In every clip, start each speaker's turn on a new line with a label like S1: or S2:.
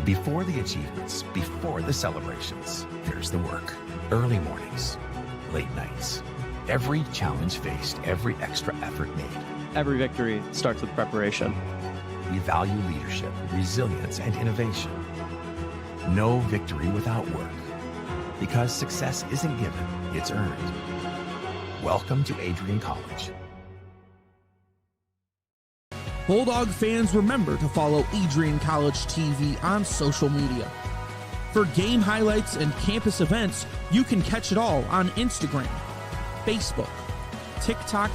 S1: Before the achievements, before the celebrations, there's the work. Early mornings, late nights. Every challenge faced, every extra effort made.
S2: Every victory starts with preparation.
S1: We value leadership, resilience, and innovation. No victory without work. Because success isn't given, it's earned. Welcome to Adrian College.
S3: Bulldog fans, remember to follow AdrianCollegeTV on social media. For game highlights and campus events, you can catch it all on Instagram, Facebook, TikTok,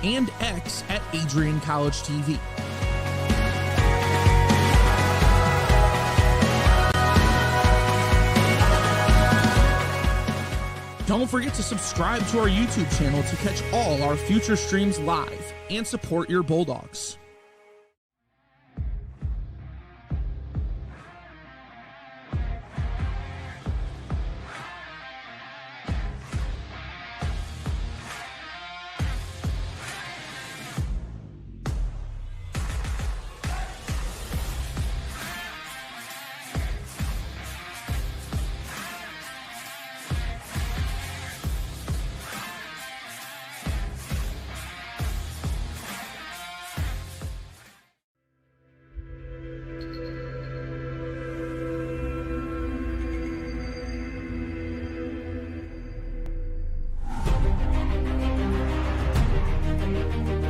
S3: and X at AdrianCollegeTV. Don't forget to subscribe to our YouTube channel to catch all our future streams live and support your Bulldogs.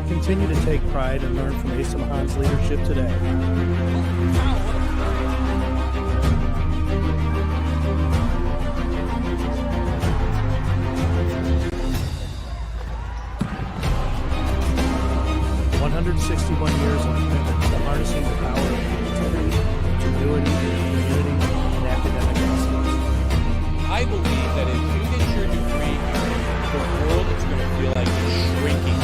S4: Continue to take pride and learn from Asa Mahan's leadership today. "161 years of commitment to harnessing the power of creativity, ingenuity, community, and academic excellence."
S5: I believe that if you get your degree here, the world is going to feel like it's shrinking.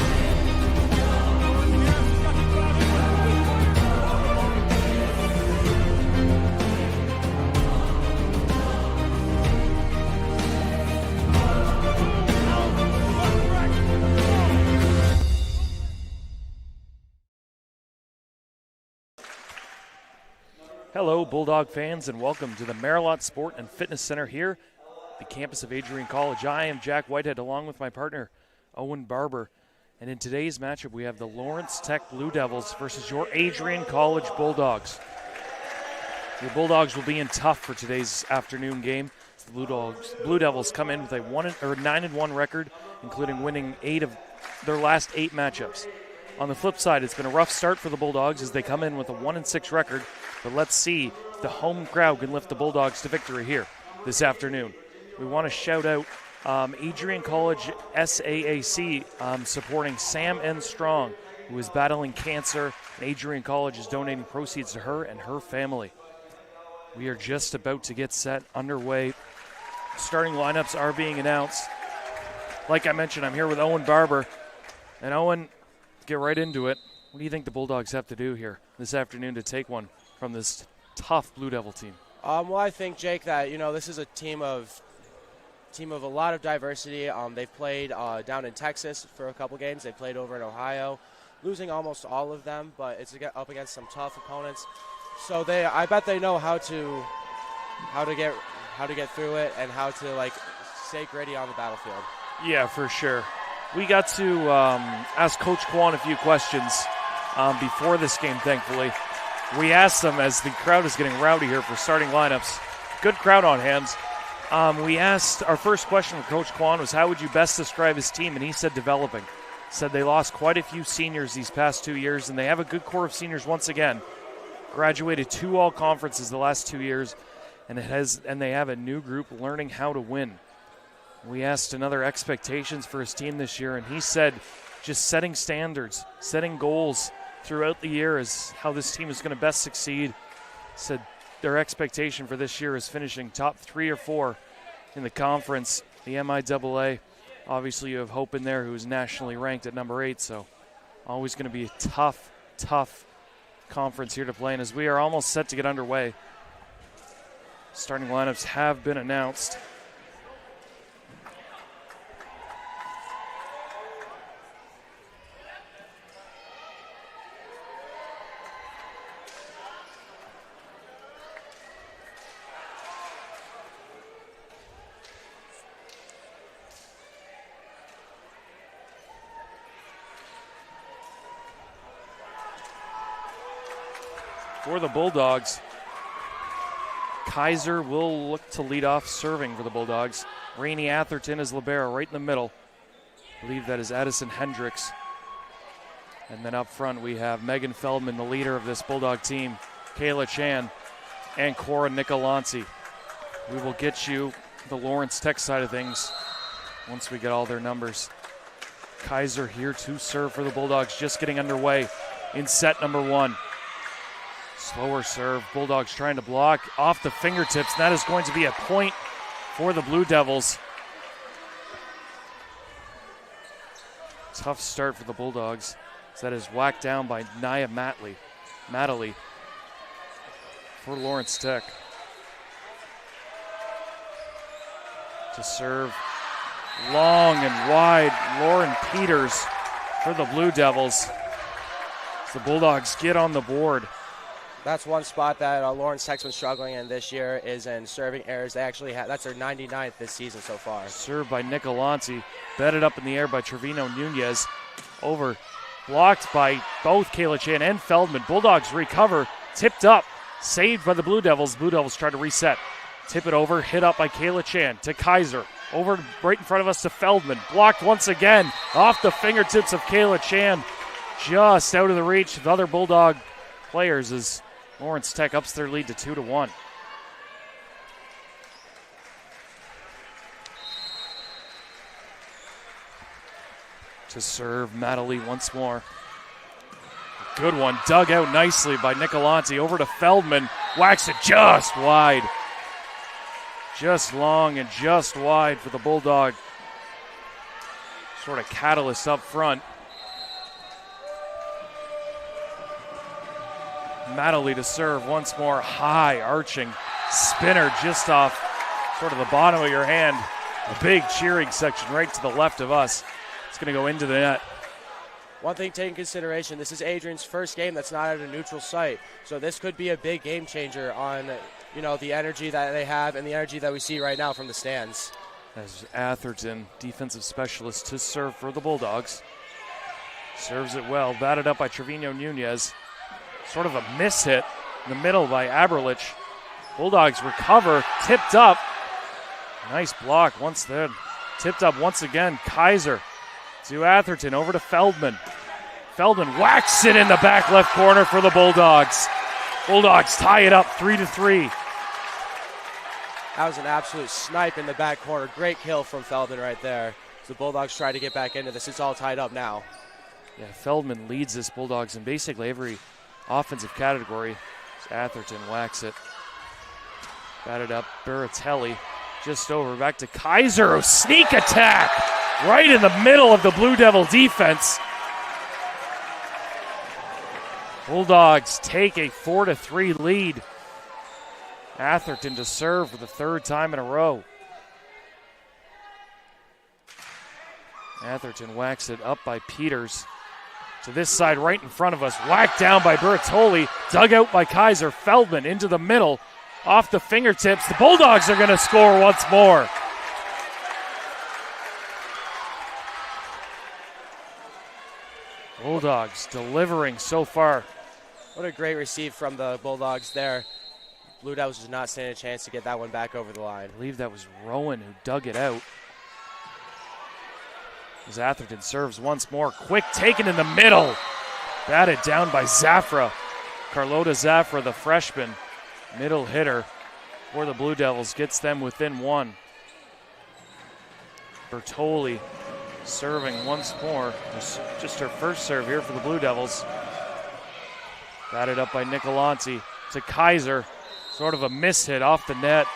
S6: Hello, Bulldog fans, and welcome to the Marilot Sport and Fitness Center here at the campus of Adrian College. I am Jack Whitehead, along with my partner, Owen Barber. And in today's matchup, we have the Lawrence Tech Blue Devils versus your Adrian College Bulldogs. Your Bulldogs will be in tough for today's afternoon game. The Blue Devils come in with a 9-1 record, including winning 8 of their last 8 matchups. On the flip side, it's been a rough start for the Bulldogs as they come in with a 1-6 record. But let's see if the home crowd can lift the Bulldogs to victory here this afternoon. We want to shout out Adrian College SAAC supporting Sam N. Strong, who is battling cancer. And Adrian College is donating proceeds to her and her family. We are just about to get set underway. Starting lineups are being announced. Like I mentioned, I'm here with Owen Barber. And Owen, get right into it. What do you think the Bulldogs have to do here this afternoon to take one from this tough Blue Devil team?
S7: Well, I think, Jake, that this is a team of a lot of diversity. They've played down in Texas for a couple games. They played over in Ohio, losing almost all of them, but it's up against some tough opponents. So I bet they know how to get through it and how to stay gritty on the battlefield.
S6: Yeah, for sure. We got to ask Coach Kwan a few questions before this game, thankfully. We asked them as the crowd is getting rowdy here for starting lineups. Good crowd on hands. We asked, our first question from Coach Kwan was, how would you best describe his team? And he said developing. Said they lost quite a few seniors these past 2 years, and they have a good core of seniors once again. Graduated 2 all-conferences the last 2 years, and they have a new group learning how to win. We asked another expectations for his team this year, and he said just setting standards, setting goals throughout the year is how this team is going to best succeed. Said their expectation for this year is finishing top 3 or 4 in the conference, the MIAA. Obviously, you have Hope in there, who's nationally ranked at number 8, so always going to be a tough conference here to play in as we are almost set to get underway. Starting lineups have been announced. For the Bulldogs, Kaiser will look to lead off serving for the Bulldogs. Rainey Atherton is libero right in the middle. I believe that is Addison Hendricks. And then up front we have Megan Feldman, the leader of this Bulldog team, Kayla Chan, and Cora Nicolanzi. We will get you the Lawrence Tech side of things once we get all their numbers. Kaiser here to serve for the Bulldogs, just getting underway in set number 1. Slower serve. Bulldogs trying to block off the fingertips. That is going to be a point for the Blue Devils. Tough start for the Bulldogs. That is whacked down by Nia Matley for Lawrence Tech. To serve long and wide, Lauren Peters for the Blue Devils. The Bulldogs get on the board.
S7: That's one spot that Lawrence Tech's been struggling in this year is in serving errors. They actually have, that's their 99th this season so far.
S6: Served by Nicolanzi, bedded up in the air by Trevino Nunez. Over, blocked by both Kayla Chan and Feldman. Bulldogs recover, tipped up, saved by the Blue Devils. Blue Devils try to reset. Tip it over, hit up by Kayla Chan to Kaiser. Over right in front of us to Feldman. Blocked once again off the fingertips of Kayla Chan. Just out of the reach of other Bulldog players as Lawrence Tech ups their lead to 2-1. To serve, Matley once more. Good one, dug out nicely by Nicolanti. Over to Feldman, whacks it just wide. Just long and just wide for the Bulldog. Sort of catalyst up front. Matley to serve once more, high arching spinner just off sort of the bottom of your hand. A big cheering section right to the left of us. It's going to go into the net.
S7: One thing to take in consideration, this is Adrian's first game that's not at a neutral site. So this could be a big game changer on, the energy that they have and the energy that we see right now from the stands.
S6: As Atherton, defensive specialist, to serve for the Bulldogs. Serves it well, batted up by Trevino Nunez. Sort of a miss hit in the middle by Aberlich. Bulldogs recover, tipped up. Nice block once then. Tipped up once again, Kaiser to Atherton, over to Feldman. Feldman whacks it in the back left corner for the Bulldogs. Bulldogs tie it up 3-3.
S7: That was an absolute snipe in the back corner. Great kill from Feldman right there. So the Bulldogs try to get back into this. It's all tied up now.
S6: Yeah, Feldman leads this Bulldogs in basically every offensive category. Atherton whacks it. Batted up, Baratelli just over, back to Kaiser. A sneak attack right in the middle of the Blue Devil defense. Bulldogs take a 4-3 lead. Atherton to serve for the third time in a row. Atherton whacks it up by Peters. To this side right in front of us, whacked down by Bertoli, dug out by Kaiser. Feldman into the middle, off the fingertips. The Bulldogs are going to score once more. Bulldogs delivering so far.
S7: What a great receive from the Bulldogs there. Blue Devils does not stand a chance to get that one back over the line.
S6: I believe that was Rowan who dug it out. As Atherton serves once more. Quick taken in the middle. Batted down by Zafra. Carlota Zafra, the freshman, middle hitter for the Blue Devils, gets them within one. Bertoli serving once more. Just her first serve here for the Blue Devils. Batted up by Nicolanti to Kaiser. Sort of a miss hit off the net.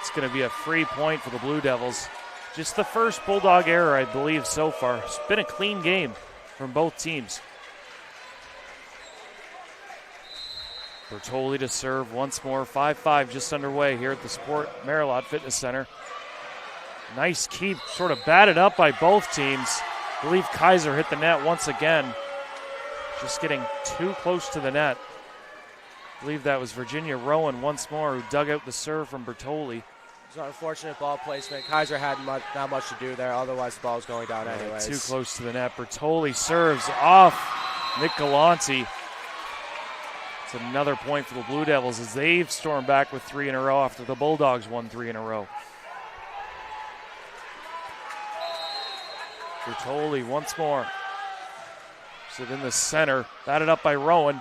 S6: It's going to be a free point for the Blue Devils. Just the first Bulldog error, I believe, so far. It's been a clean game from both teams. Bertoli to serve once more. 5-5 just underway here at the Merrilott Fitness Center. Nice keep, sort of batted up by both teams. I believe Kaiser hit the net once again. Just getting too close to the net. I believe that was Virginia Rowan once more who dug out the serve from Bertoli.
S7: It's an unfortunate ball placement. Kaiser had not much to do there, otherwise the ball was going down anyways.
S6: Too close to the net. Bertoli serves off Nick Galante. It's another point for the Blue Devils as they've stormed back with 3 in a row after the Bulldogs won 3 in a row. Bertoli once more. Sit in the center, batted up by Rowan.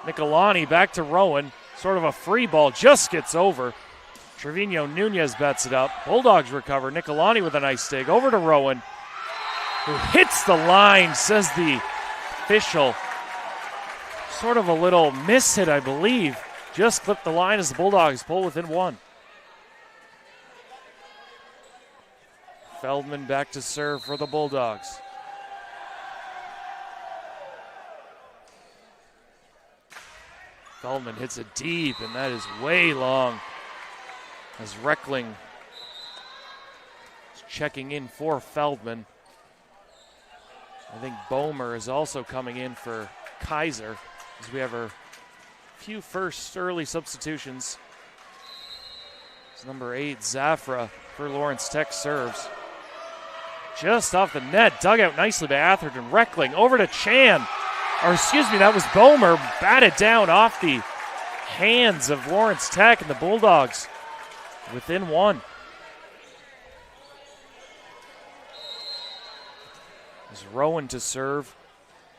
S6: Nicolani back to Rowan. Sort of a free ball, just gets over. Trevino Nunez bets it up. Bulldogs recover. Nicolani with a nice dig. Over to Rowan, who hits the line, says the official. Sort of a little miss hit, I believe. Just clipped the line as the Bulldogs pull within 1. Feldman back to serve for the Bulldogs. Feldman hits it deep, and that is way long. As Reckling is checking in for Feldman. I think Bomer is also coming in for Kaiser, as we have a few first early substitutions. It's number 8, Zafra, for Lawrence Tech serves. Just off the net, dug out nicely by Atherton. Reckling over to Chan. Or excuse me, that was Bomer, batted down off the hands of Lawrence Tech, and the Bulldogs within 1. As Rowan to serve,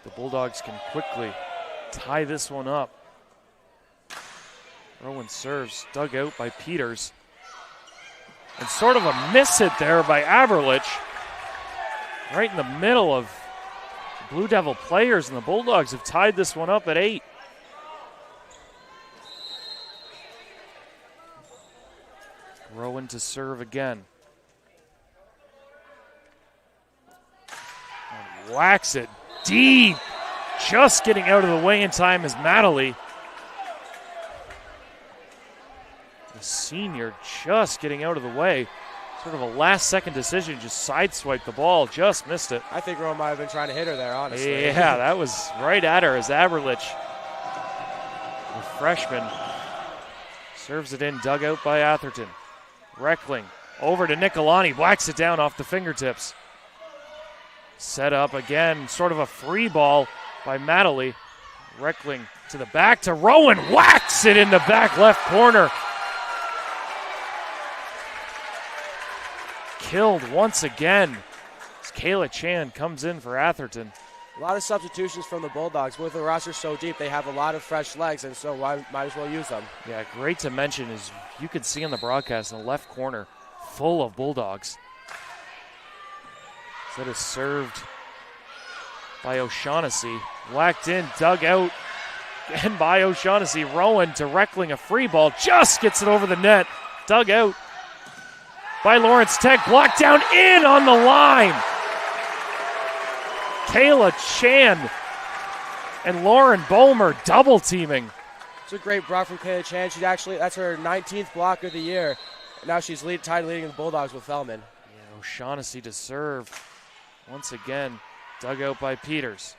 S6: the Bulldogs can quickly tie this one up. Rowan serves, dug out by Peters. And sort of a miss hit there by Aberlich. Right in the middle of the Blue Devil players, and the Bulldogs have tied this one up at 8. Rowan to serve again. And whacks it deep. Just getting out of the way in time is Madeley. The senior just getting out of the way. Sort of a last-second decision, just sideswiped the ball, just missed it.
S7: I think Rowan might have been trying to hit her there, honestly.
S6: Yeah, that was right at her as Aberlich, the freshman, serves it in, dug out by Atherton. Reckling over to Nicolani, whacks it down off the fingertips. Set up again, sort of a free ball by Madeley. Reckling to the back to Rowan, whacks it in the back left corner. Killed once again as Kayla Chan comes in for Atherton.
S7: A lot of substitutions from the Bulldogs. With the roster so deep, they have a lot of fresh legs, and so might as well use them.
S6: Yeah, great to mention is you can see on the broadcast in the left corner, full of Bulldogs. That is served by O'Shaughnessy. Whacked in, dug out, and by O'Shaughnessy. Rowan to Reckling, a free ball, just gets it over the net. Dug out by Lawrence Tech, blocked down in on the line. Kayla Chan and Lauren Bomer double teaming.
S7: It's a great block from Kayla Chan. That's her 19th block of the year. And now she's tied leading the Bulldogs with Feldman.
S6: Yeah, O'Shaughnessy to serve. Once again, dug out by Peters.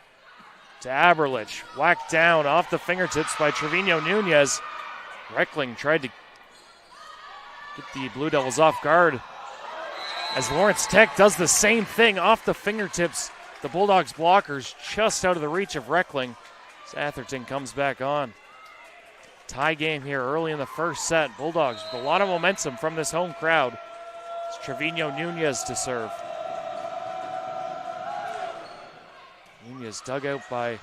S6: To Aberlich, whacked down off the fingertips by Trevino Nunez. Reckling tried to get the Blue Devils off guard as Lawrence Tech does the same thing off the fingertips. The Bulldogs blockers just out of the reach of Reckling as Atherton comes back on. Tie game here early in the first set. Bulldogs with a lot of momentum from this home crowd. It's Trevino Nunez to serve. Nunez dug out by, I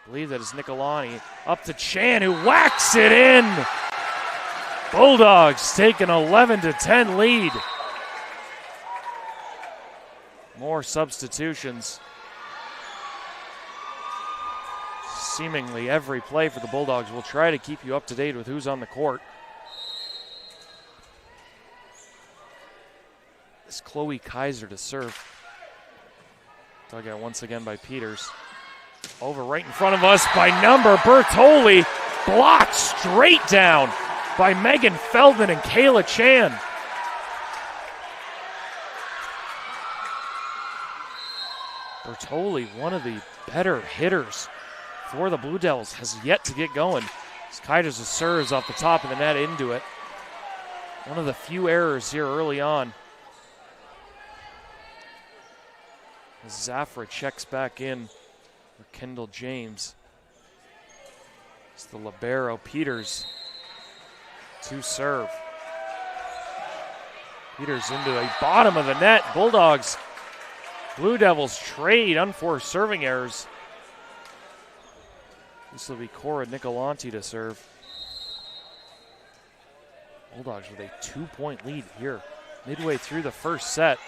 S6: believe that is Nicolani. Up to Chan, who whacks it in. Bulldogs take an 11-10 lead. More substitutions. Seemingly every play for the Bulldogs. We'll try to keep you up to date with who's on the court. Chloe Kaiser to serve. Dug out once again by Peters. Over right in front of us by number Bertoli. Blocked straight down by Megan Feldman and Kayla Chan. Bertoli, one of the better hitters for the Blue Devils, has yet to get going. Kaiser serves off the top of the net into it. One of the few errors here early on. Zafra checks back in for Kendall James. It's the libero Peters to serve. Peters into a bottom of the net. Bulldogs, Blue Devils trade unforced serving errors. This will be Cora Nicolanti to serve. Bulldogs with a 2-point lead here midway through the first set.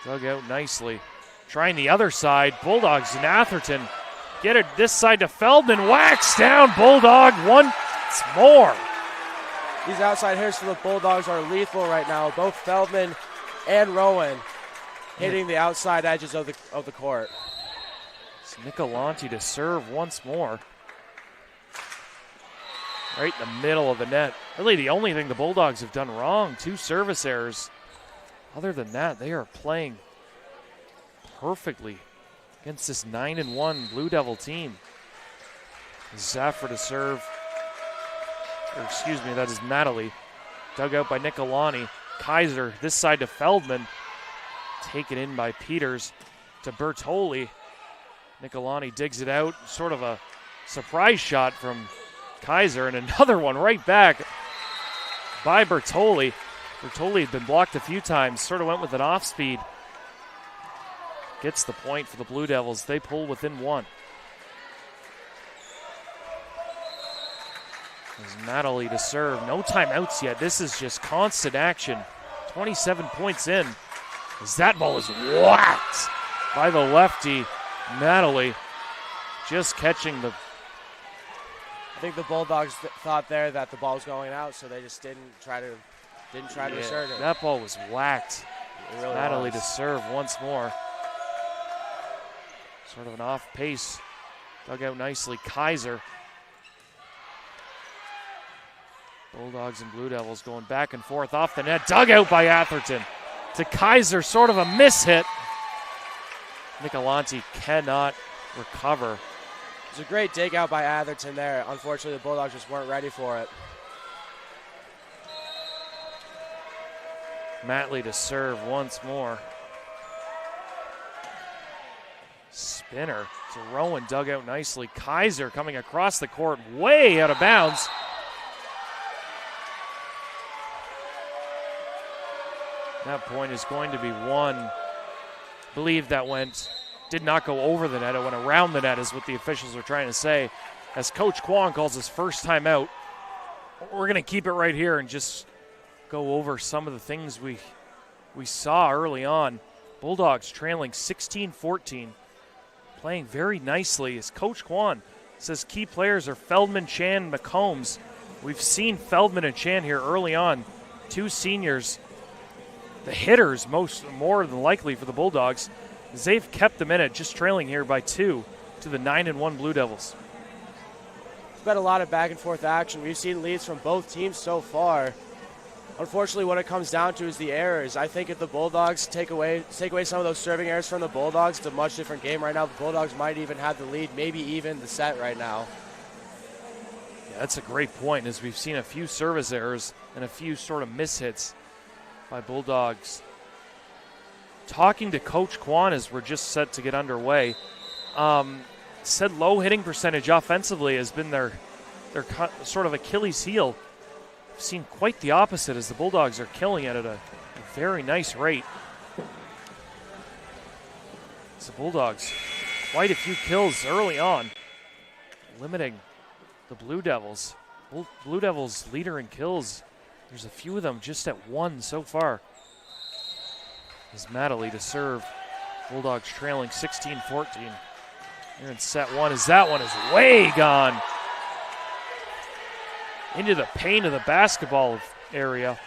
S6: Dug out nicely. Trying the other side. Bulldogs and Atherton get it this side to Feldman. Whacks down Bulldog once more.
S7: These outside hitters for the Bulldogs are lethal right now. Both Feldman and Rowan hitting the outside edges of the court.
S6: It's Nicolanti to serve once more. Right in the middle of the net. Really the only thing the Bulldogs have done wrong. 2 service errors. Other than that, they are playing perfectly against this 9-1 Blue Devil team. Zafra to serve. Or excuse me, that is Natalie. Dug out by Nicolani. Kaiser this side to Feldman. Taken in by Peters to Bertoli. Nicolani digs it out. Sort of a surprise shot from Kaiser, and another one right back by Bertoli. Bertoli had been blocked a few times, sort of went with an off speed. Gets the point for the Blue Devils. They pull within 1. There's Natalie to serve. No timeouts yet. This is just constant action. 27 points in. As that ball is whacked by the lefty, Natalie. Just catching the...
S7: I think the Bulldogs thought there that the ball was going out, so they just didn't try to assert it.
S6: That ball was whacked.
S7: Really
S6: Natalie
S7: was.
S6: to serve once more. Sort of an off pace. Dug out nicely. Kaiser. Bulldogs and Blue Devils going back and forth off the net. Dug out by Atherton. To Kaiser, sort of a mishit. Nicolanti cannot recover.
S7: It was a great dig out by Atherton there. Unfortunately, the Bulldogs just weren't ready for it.
S6: Matley to serve once more. Spinner to Rowan, dug out nicely. Kaiser coming across the court, way out of bounds. That point is going to be 1. I believe that did not go over the net. It went around the net is what the officials are trying to say. As Coach Kwon calls his first timeout, we're going to keep it right here and just go over some of the things we saw early on. Bulldogs trailing 16-14, playing very nicely as Coach Kwon says key players are Feldman, Chan, McCombs. We've seen Feldman and Chan here early on, 2 seniors. The hitters more than likely for the Bulldogs. They've kept them in it, just trailing here by 2 to the 9-1 Blue Devils.
S7: It's been a lot of back and forth action. We've seen leads from both teams so far. Unfortunately, what it comes down to is the errors. I think if the Bulldogs take away some of those serving errors from the Bulldogs, it's a much different game right now. The Bulldogs might even have the lead, maybe even the set right now.
S6: Yeah, that's a great point, as we've seen a few service errors and a few sort of mishits by Bulldogs. Talking to Coach Kwon as we're just set to get underway, said low hitting percentage offensively has been their sort of Achilles heel. We've seen quite the opposite as the Bulldogs are killing it at a very nice rate. It's the Bulldogs, quite a few kills early on, limiting the Blue Devils. Blue Devils leader in kills. There's a few of them just at 1 so far. Is Matley to serve. Bulldogs trailing 16-14. Here in set 1 as that one is way gone into the paint of the basketball area.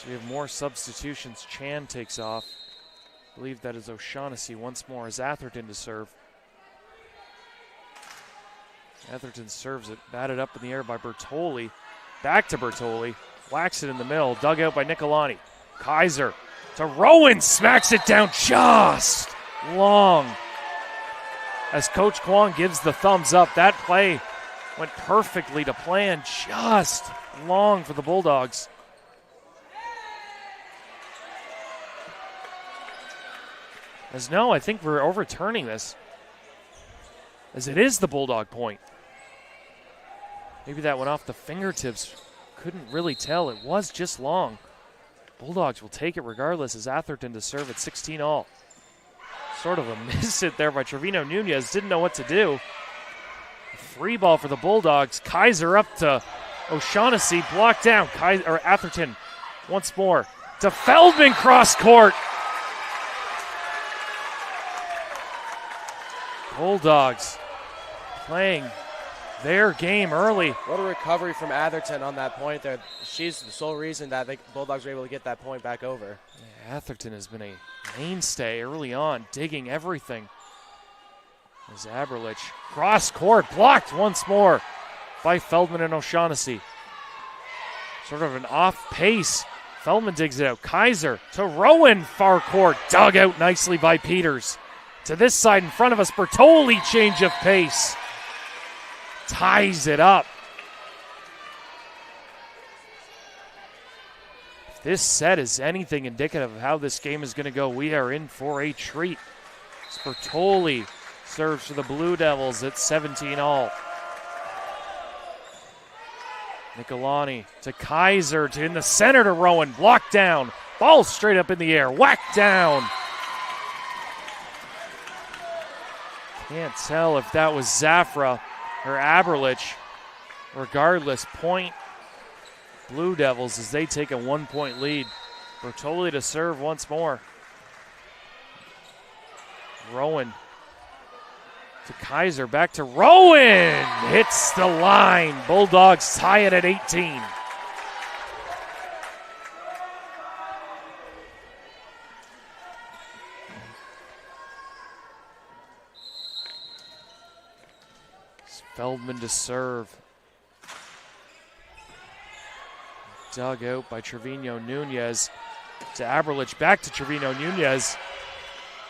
S6: So we have more substitutions. Chan takes off. I believe that is O'Shaughnessy once more as Atherton to serve. Atherton serves it, batted up in the air by Bertoli. Back to Bertoli, whacks it in the middle, dug out by Nicolani. Kaiser to Rowan, smacks it down just long. As Coach Kwong gives the thumbs up, that play went perfectly to plan, just long for the Bulldogs. As no, I think we're overturning this, as it is the Bulldog point. Maybe that went off the fingertips. Couldn't really tell. It was just long. Bulldogs will take it regardless as Atherton to serve at 16-all. Sort of a miss it there by Trevino Nunez. Didn't know what to do. A free ball for the Bulldogs. Kaiser up to O'Shaughnessy. Blocked down. Atherton once more to Feldman, cross court. Bulldogs playing their game early.
S7: What a recovery from Atherton on that point there. She's the sole reason that the Bulldogs were able to get that point back over.
S6: Yeah, Atherton has been a mainstay early on, digging everything. As Aberlich, cross court, blocked once more by Feldman and O'Shaughnessy. Sort of an off pace. Feldman digs it out. Kaiser to Rowan, far court, dug out nicely by Peters. To this side in front of us, Bertoli, change of pace. Ties it up. If this set is anything indicative of how this game is going to go, we are in for a treat. Bertoli serves for the Blue Devils at 17-all. Nicolani to Kaiser, to in the center to Rowan, blocked down. Ball straight up in the air, whacked down. Can't tell if that was Zafra or Aberlich. Regardless, point Blue Devils as they take a 1-point lead. Bertoli to serve once more. Rowan to Kaiser, back to Rowan. Hits the line. Bulldogs tie it at 18. Feldman to serve. Dug out by Trevino Nunez. To Aberlich, back to Trevino Nunez.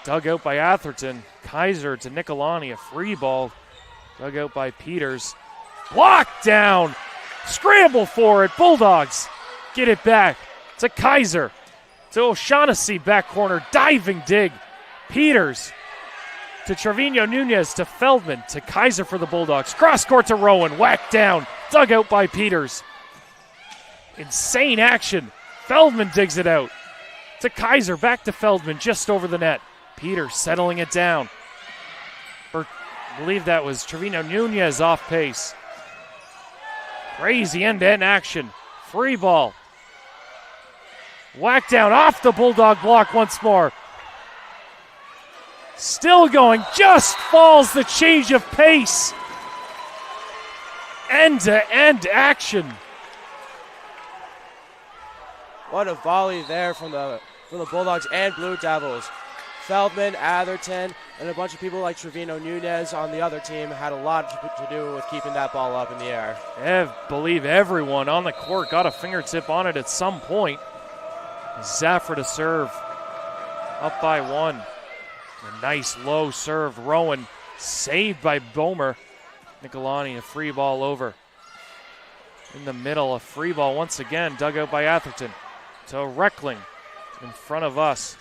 S6: Dug out by Atherton. Kaiser to Nicolani, a free ball. Dug out by Peters. Blocked down. Scramble for it. Bulldogs get it back to Kaiser. To O'Shaughnessy, back corner. Diving dig. Peters to Trevino Nunez, to Feldman, to Kaiser for the Bulldogs. Cross court to Rowan, whacked down, dug out by Peters. Insane action. Feldman digs it out. To Kaiser, back to Feldman, just over the net. Peters settling it down. I believe that was Trevino Nunez off pace. Crazy end-to-end action. Free ball. Whacked down off the Bulldog block once more. Still going, just falls the change of pace. End-to-end action.
S7: What a volley there from the Bulldogs and Blue Devils. Feldman, Atherton, and a bunch of people like Trevino Nunez on the other team had a lot to do with keeping that ball up in the air.
S6: I believe everyone on the court got a fingertip on it at some point. Zafra to serve, up by one. A nice low serve. Rowan saved by Bomer. Nicolani, a free ball over. In the middle, a free ball once again, dug out by Atherton. To Reckling in front of us.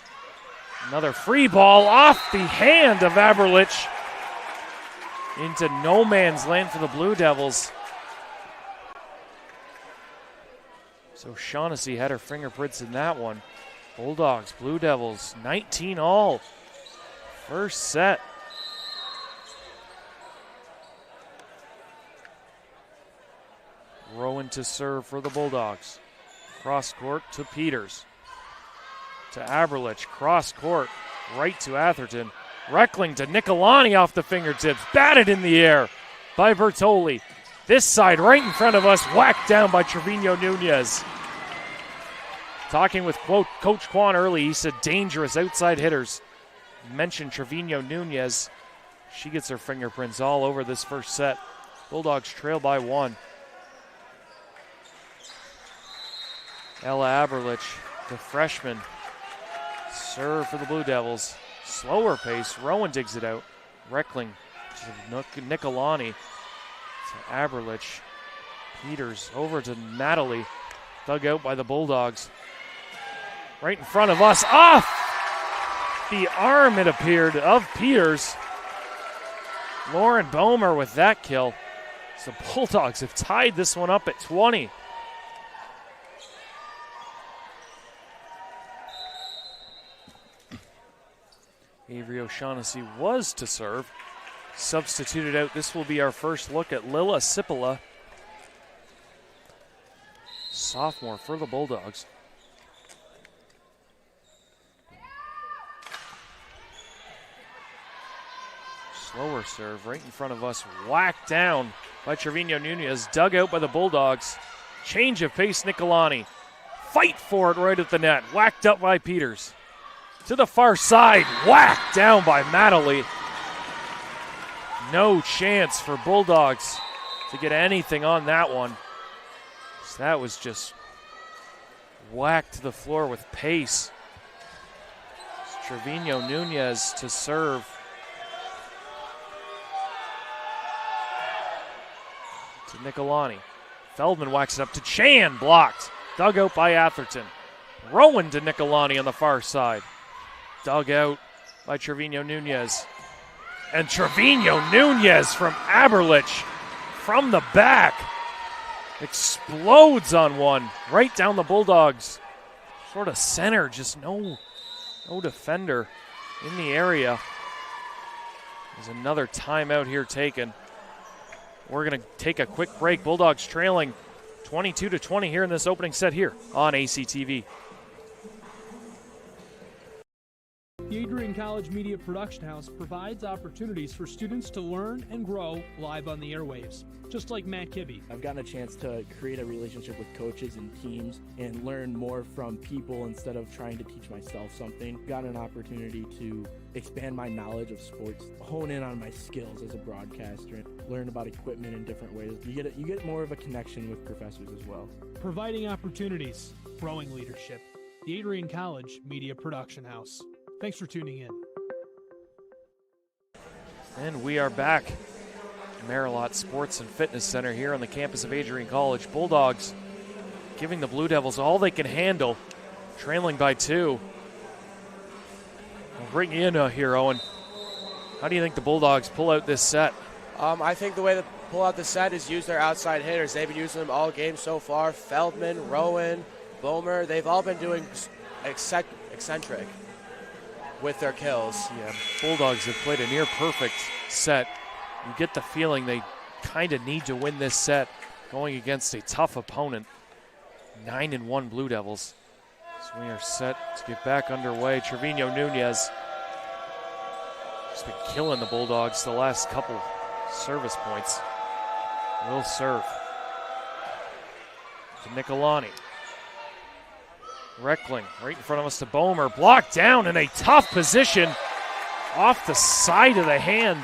S6: Another free ball off the hand of Aberlich. Into no man's land for the Blue Devils. So Shaughnessy had her fingerprints in that one. Bulldogs, Blue Devils, 19-all. First set. Rowan to serve for the Bulldogs. Cross court to Peters. To Aberlich. Cross court right to Atherton. Reckling to Nicolani off the fingertips. Batted in the air by Bertoli. This side right in front of us. Whacked down by Trevino Nunez. Talking with Coach Quan early, he said dangerous outside hitters. Mentioned Trevino Nunez. She gets her fingerprints all over this first set. Bulldogs trail by 1. Ella Aberlich, the freshman. Serve for the Blue Devils. Slower pace. Rowan digs it out. Reckling to Nicolani. To Aberlich. Peters over to Natalie. Dug out by the Bulldogs. Right in front of us. Off the arm, it appeared, of Peters. Lauren Bomer with that kill. So the Bulldogs have tied this one up at 20. Avery O'Shaughnessy was to serve. Substituted out. This will be our first look at Lila Sipola. Sophomore for the Bulldogs. Slower serve right in front of us. Whacked down by Trevino Nunez. Dug out by the Bulldogs. Change of pace, Nicolani. Fight for it right at the net. Whacked up by Peters. To the far side. Whacked down by Natalie. No chance for Bulldogs to get anything on that one. So that was just whacked to the floor with pace. It's Trevino Nunez to serve. To Nicolani. Feldman whacks it up to Chan, blocked. Dug out by Atherton. Rowan to Nicolani on the far side. Dug out by Trevino Nunez. And Trevino Nunez from Aberlich from the back. Explodes on one. Right down the Bulldogs. Sort of center, just no defender in the area. There's another timeout here taken. We're going to take a quick break. Bulldogs trailing 22-20 here in this opening set here on ACTV.
S8: The Adrian College Media Production House provides opportunities for students to learn and grow live on the airwaves, just like Matt Kibbe.
S9: I've gotten a chance to create a relationship with coaches and teams and learn more from people instead of trying to teach myself something. Got an opportunity to expand my knowledge of sports, hone in on my skills as a broadcaster, and learn about equipment in different ways. You get more of a connection with professors as well.
S8: Providing opportunities, growing leadership. The Adrian College Media Production House. Thanks for tuning in.
S6: And we are back. Marilot Sports and Fitness Center here on the campus of Adrian College. Bulldogs giving the Blue Devils all they can handle, trailing by 2. I'll bring you in here, Owen. How do you think the Bulldogs pull out this set?
S7: I think the way to pull out the set is use their outside hitters. They've been using them all game so far. Feldman, Rowan, Bomer, they've all been doing eccentric with their kills.
S6: Yeah, Bulldogs have played a near perfect set. You get the feeling they kind of need to win this set going against a tough opponent. 9-1 Blue Devils. So we are set to get back underway. Trevino Nunez has been killing the Bulldogs the last couple service points. Will serve to Nicolani. Reckling right in front of us to Bomer. Blocked down in a tough position off the side of the hand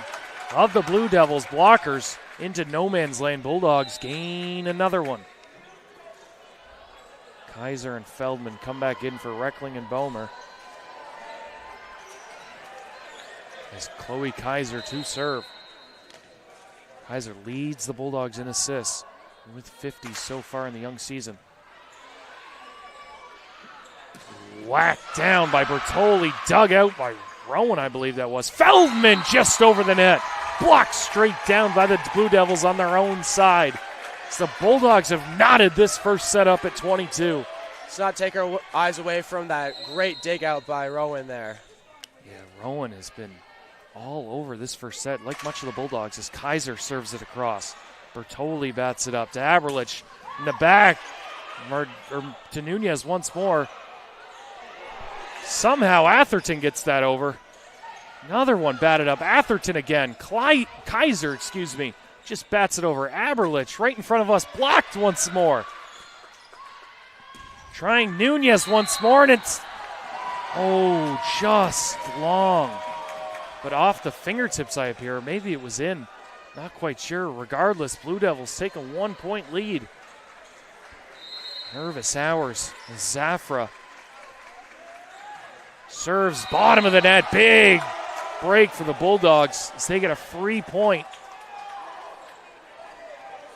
S6: of the Blue Devils blockers into no man's land. Bulldogs gain another one. Kaiser and Feldman come back in for Reckling and Bomer. As Chloe Kaiser to serve. Kaiser leads the Bulldogs in assists with 50 so far in the young season. Whacked down by Bertoli, dug out by Rowan, I believe that was. Feldman just over the net. Blocked straight down by the Blue Devils on their own side. So the Bulldogs have knotted this first set up at 22.
S7: Let's not take our eyes away from that great dig out by Rowan there.
S6: Yeah, Rowan has been all over this first set, like much of the Bulldogs, as Kaiser serves it across. Bertoli bats it up to Aberlich in the back. To Nunez once more. Somehow Atherton gets that over. Another one batted up. Atherton again. Kaiser, just bats it over. Aberlich right in front of us. Blocked once more. Trying Nunez once more, and it's, oh, just long. But off the fingertips, I appear. Maybe it was in. Not quite sure. Regardless, Blue Devils take a 1-point lead. Nervous hours. Zafra serves bottom of the net. Big break for the Bulldogs as they get a free point.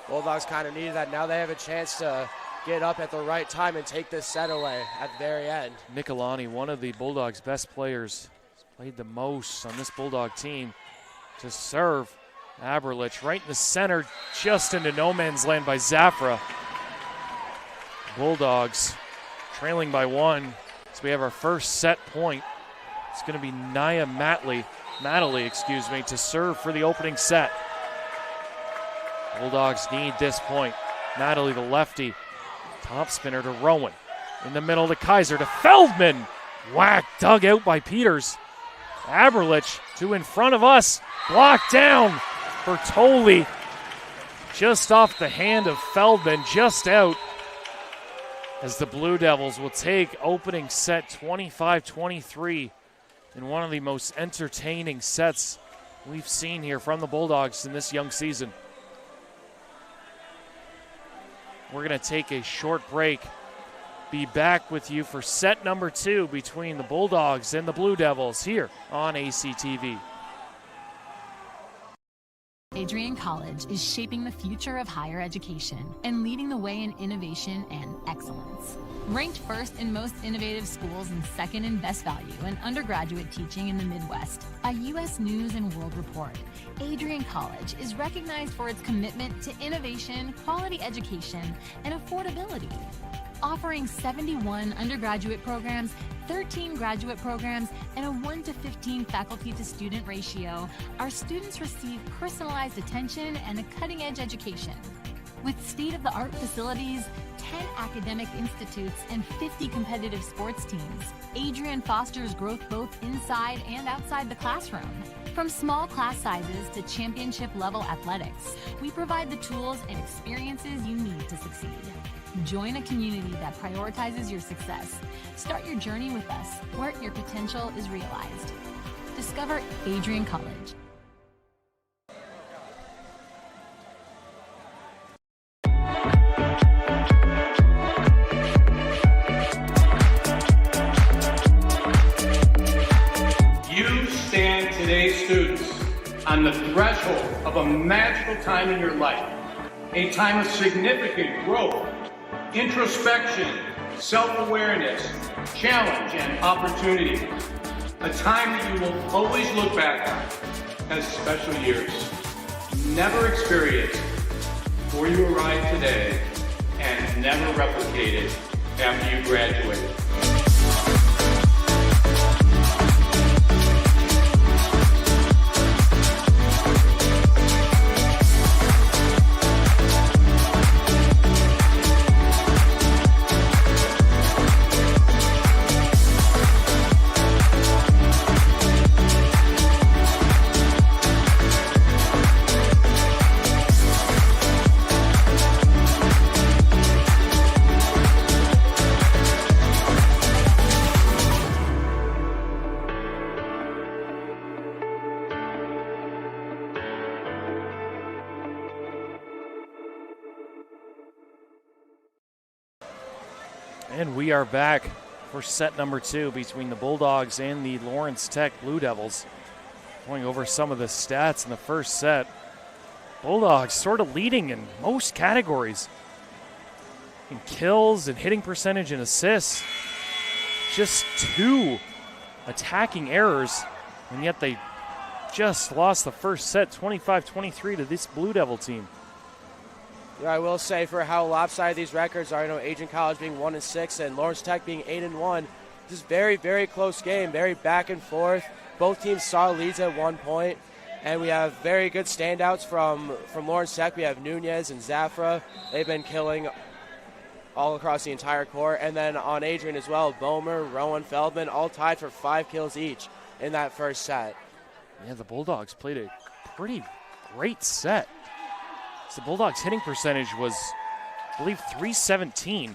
S7: Bulldogs kind of needed that. Now they have a chance to get up at the right time and take this set away at the very end.
S6: Michelani, one of the Bulldogs' best players, played the most on this Bulldog team to serve. Aberlich right in the center, just into no man's land by Zafra. Bulldogs trailing by 1. So we have our first set point. It's going to be Naya Matley, to serve for the opening set. Bulldogs need this point. Natalie, the lefty, top spinner to Rowan. In the middle to Kaiser to Feldman. Whack, dug out by Peters. Aberlich to in front of us. Blocked down. Bertoli just off the hand of Feldman, just out, as the Blue Devils will take opening set 25-23 in one of the most entertaining sets we've seen here from the Bulldogs in this young season. We're going to take a short break. Be back with you for set number 2 between the Bulldogs and the Blue Devils here on ACTV.
S10: Adrian College is shaping the future of higher education and leading the way in innovation and excellence. Ranked first in most innovative schools and second in best value in undergraduate teaching in the Midwest by U.S. News and World Report, Adrian College is recognized for its commitment to innovation, quality education, and affordability. Offering 71 undergraduate programs, 13 graduate programs, and a 1-to-15 faculty-to-student ratio, our students receive personalized attention and a cutting-edge education. With state-of-the-art facilities, 10 academic institutes, and 50 competitive sports teams, Adrian fosters growth both inside and outside the classroom. From small class sizes to championship-level athletics, we provide the tools and experiences you need to succeed. Join a community that prioritizes your success. Start your journey with us, where your potential is realized. Discover Adrian College.
S11: You stand today, students, on the threshold of a magical time in your life, a time of significant growth, introspection, self-awareness, challenge, and opportunity. A time that you will always look back on as special years. Never experienced before you arrive today and never replicated after you graduate.
S6: And we are back for set number 2 between the Bulldogs and the Lawrence Tech Blue Devils. Going over some of the stats in the first set. Bulldogs sort of leading in most categories. In kills and hitting percentage and assists. Just 2 attacking errors, and yet they just lost the first set 25-23 to this Blue Devil team.
S7: I will say, for how lopsided these records are, Adrian College being 1-6 and Lawrence Tech being 8-1. This is very, very close game, very back and forth. Both teams saw leads at one point, and we have very good standouts from Lawrence Tech. We have Nunez and Zafra. They've been killing all across the entire court. And then on Adrian as well, Bomer, Rowan, Feldman, all tied for 5 kills each in that first set.
S6: Yeah, the Bulldogs played a pretty great set. The Bulldogs' hitting percentage was, I believe, .317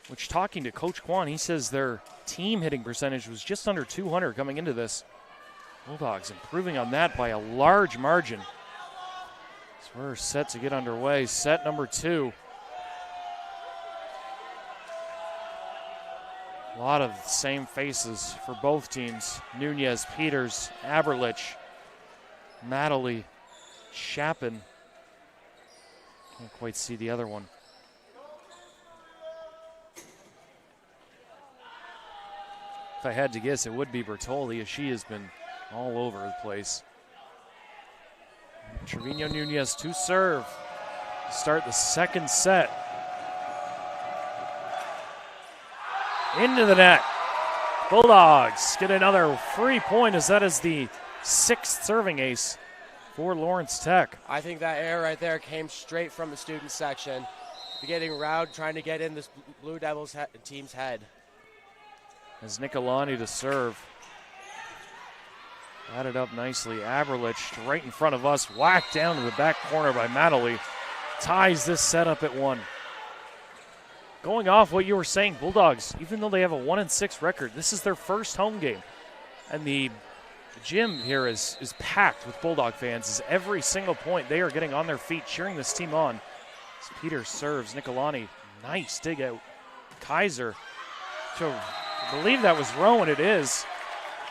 S6: which, talking to Coach Kwan, he says their team hitting percentage was just under 200 coming into this. Bulldogs improving on that by a large margin. So we're set to get underway. Set number 2. A lot of the same faces for both teams. Nunez, Peters, Aberlich, Madeley, Chapin. Can't quite see the other one. If I had to guess, it would be Bertoli, as she has been all over the place. Trevino Nunez to serve. Start the second set. Into the net. Bulldogs get another free point, as that is the 6th serving ace for Lawrence Tech.
S7: I think that error right there came straight from the student section. Getting Roud trying to get in this Blue Devils team's head.
S6: As Nicolani to serve. Added up nicely. Aberlich right in front of us. Whacked down to the back corner by Madeley. Ties this set up at 1. Going off what you were saying, Bulldogs, even though they have a 1-6 record, this is their first home game. And the gym here is packed with Bulldog fans. As every single point they are getting on their feet, cheering this team on. As Peter serves, Nicolani, nice dig out. Kaiser, I believe that was Rowan, it is.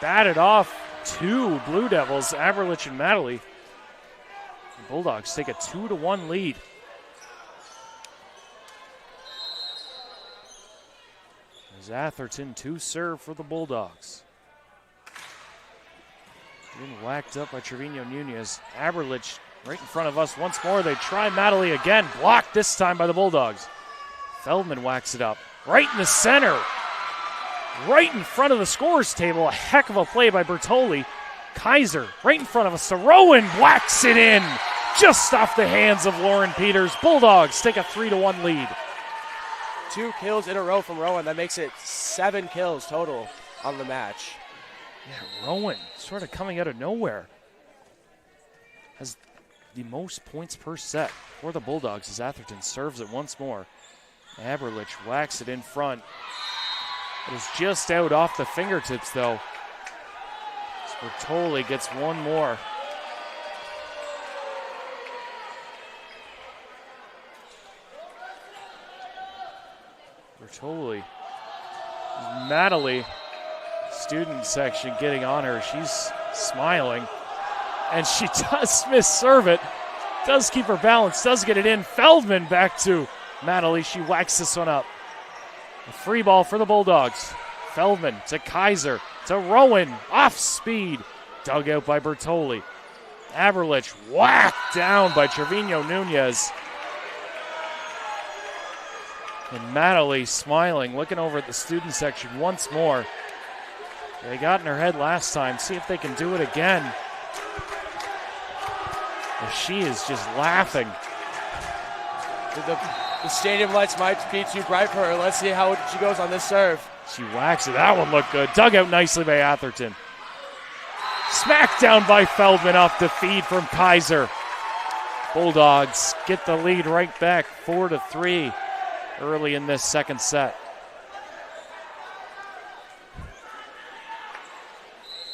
S6: Batted off 2 Blue Devils, Aberlich and Madeley. The Bulldogs take a 2-1 lead. As Atherton to serve for the Bulldogs. Being whacked up by Trevino Nunez. Aberlich right in front of us once more. They try Madeley again. Blocked this time by the Bulldogs. Feldman whacks it up. Right in the center. Right in front of the scorer's table. A heck of a play by Bertoli. Kaiser right in front of us. So Rowan whacks it in. Just off the hands of Lauren Peters. Bulldogs take a 3-1 lead.
S7: 2 kills in a row from Rowan. That makes it 7 kills total on the match.
S6: Yeah, Rowan sort of coming out of nowhere. Has the most points per set for the Bulldogs as Atherton serves it once more. Aberlich whacks it in front. It is just out off the fingertips, though. Bertoli gets one more. Bertoli. Madeley, student section, getting on her. She's smiling. And she does misserve it. Does keep her balance. Does get it in. Feldman back to Madeley. She whacks this one up. A free ball for the Bulldogs. Feldman to Kaiser. To Rowan. Off speed. Dug out by Bertoli. Aberlich whacked down by Trevino Nunez. And Madeley smiling, looking over at the student section once more. They got in her head last time. See if they can do it again. Well, she is just laughing.
S7: The stadium lights might be too bright for her. Let's see how she goes on this serve.
S6: She whacks it. That one looked good. Dug out nicely by Atherton. Smacked down by Feldman off the feed from Kaiser. Bulldogs get the lead right back, 4-3 early in this second set.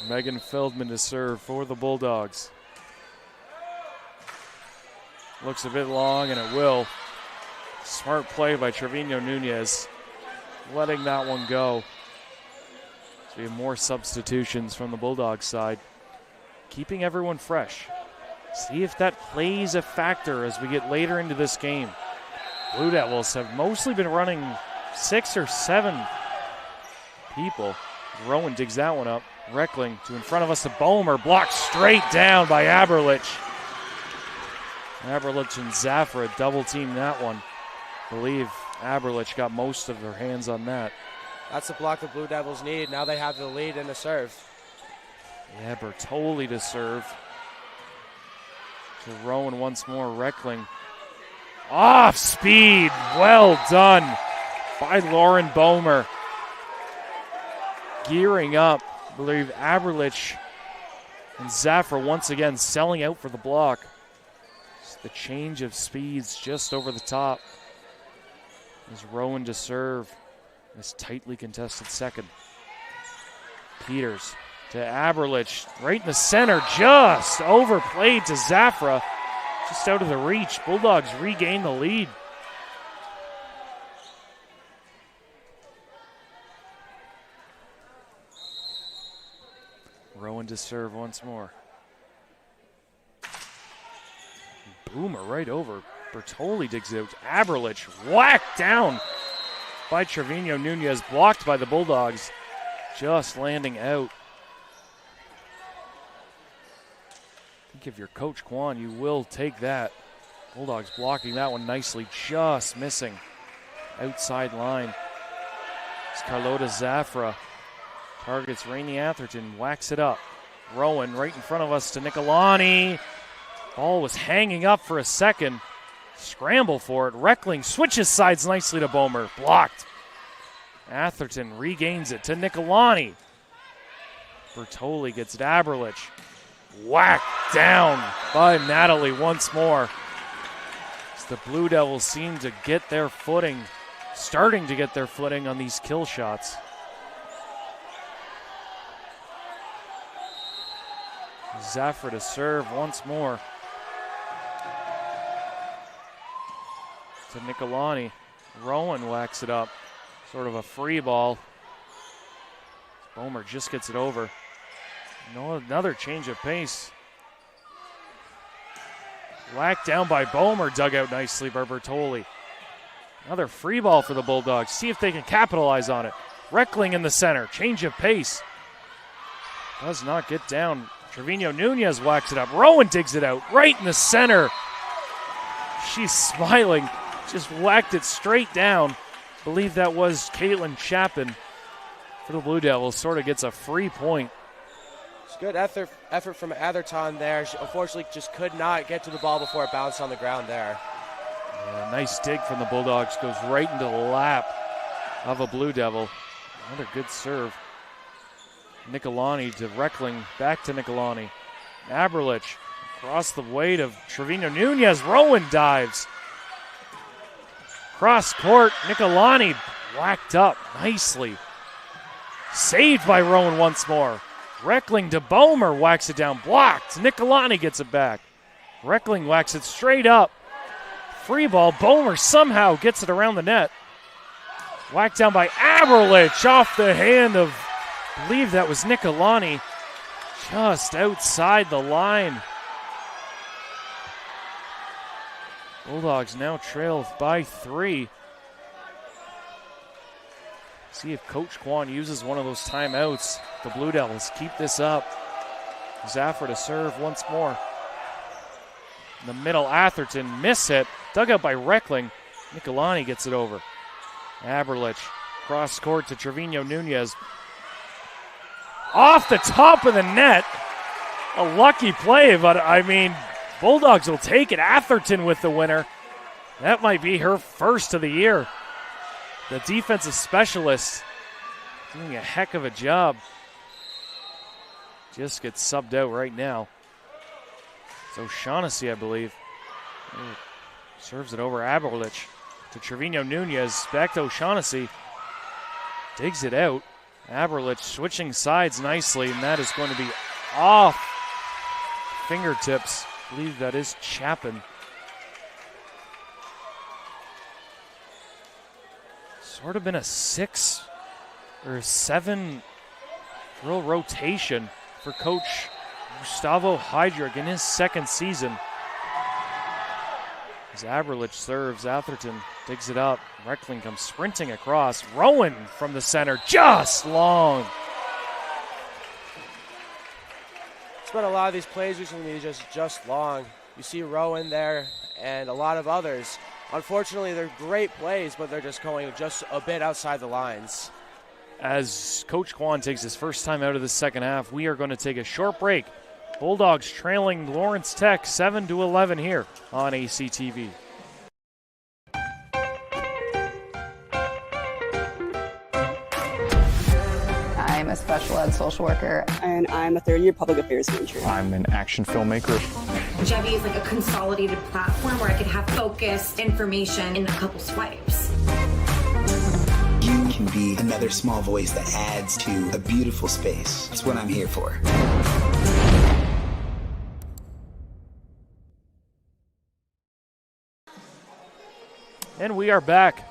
S6: Megan Feldman to serve for the Bulldogs. Looks a bit long, and it will. Smart play by Trevino Nunez, letting that one go. So we have more substitutions from the Bulldogs side, keeping everyone fresh. See if that plays a factor as we get later into this game. Blue Devils have mostly been running 6 or 7 people. Rowan digs that one up. Reckling to in front of us to Bomer, blocked straight down by Aberlich. Aberlich and Zafra double team that one. I believe Aberlich got most of their hands on that.
S7: That's the block the Blue Devils need. Now they have the lead in the serve.
S6: Yeah, Bertoli to serve. To Rowan once more. Reckling. Off speed. Well done by Lauren Bomer. Gearing up. I believe Aberlich and Zafra once again selling out for the block. Just the change of speeds just over the top. As Rowan to serve. This tightly contested second. Peters to Aberlich, right in the center, just overplayed to Zafra, just out of the reach. Bulldogs regain the lead. Rowan to serve once more. Boomer right over. Bertoli digs it out. Aberlich whacked down by Trevino Nunez, blocked by the Bulldogs, just landing out. I think if you're Coach Kwan, you will take that. Bulldogs blocking that one nicely, just missing. Outside line. It's Carlota Zafra. Targets Rainey Atherton, whacks it up. Rowan right in front of us to Nicolani. Ball was hanging up for a second. Scramble for it. Reckling switches sides nicely to Bomer. Blocked. Atherton regains it to Nicolani. Bertoli gets it. Aberlich. Whacked down by Natalie once more. As the Blue Devils seem to get their footing, starting to get their footing on these kill shots. Zafra to serve once more. To Nicolani. Rowan whacks it up. Sort of a free ball. Bomer just gets it over. No, another change of pace. Whacked down by Bomer, dug out nicely by Bertoli. Another free ball for the Bulldogs. See if they can capitalize on it. Reckling in the center. Change of pace. Does not get down. Trevino Nunez whacks it up. Rowan digs it out right in the center. She's smiling. Just whacked it straight down. Believe that was Caitlin Chapin for the Blue Devils. Sort of gets a free point.
S7: It's good effort from Atherton there. She unfortunately just could not get to the ball before it bounced on the ground there.
S6: Yeah, nice dig from the Bulldogs. Goes right into the lap of a Blue Devil. Another good serve. Nicolani to Reckling. Back to Nicolani. Aberlich across the weight of Trevino Nunez. Rowan dives. Cross court. Nicolani whacked up nicely. Saved by Rowan once more. Reckling to Bomer, whacks it down, blocked. Nicolani gets it back. Reckling whacks it straight up. Free ball, Bomer somehow gets it around the net. Whacked down by Aberlich off the hand of, I believe that was Nicolani, just outside the line. Bulldogs now trail by 3. See if Coach Kwan uses one of those timeouts. The Blue Devils keep this up. Zafra to serve once more. In the middle, Atherton, miss hit. Dug out by Reckling. Nicolani gets it over. Aberlich, cross court to Trevino Nunez. Off the top of the net. A lucky play, but I mean, Bulldogs will take it. Atherton with the winner. That might be her first of the year. The defensive specialist doing a heck of a job. Just gets subbed out right now. So Shaughnessy, I believe, serves it over Aberlich to Trevino Nunez. Back to O'Shaughnessy. Digs it out. Aberlich switching sides nicely, and that is going to be off fingertips. I believe that is Chapin. Sort of been a 6 or 7 real rotation for Coach Gustavo Heidrich in his second season. As Aberlich serves, Atherton digs it up. Reckling comes sprinting across. Rowan from the center, just long.
S7: It's been a lot of these plays recently just long. You see Rowan there and a lot of others. Unfortunately, they're great plays, but they're just going just a bit outside the lines.
S6: As Coach Kwan takes his first time out of the second half, we are going to take a short break. Bulldogs trailing Lawrence Tech 7-11 here on ACTV.
S12: I'm a special ed social worker.
S13: And I'm a third-year public affairs major.
S14: I'm an action filmmaker.
S15: Jevi is like a consolidated platform where I could have focused information in a couple swipes.
S16: You
S14: can be another small voice that adds to a beautiful space. That's what I'm here for.
S6: And we are back.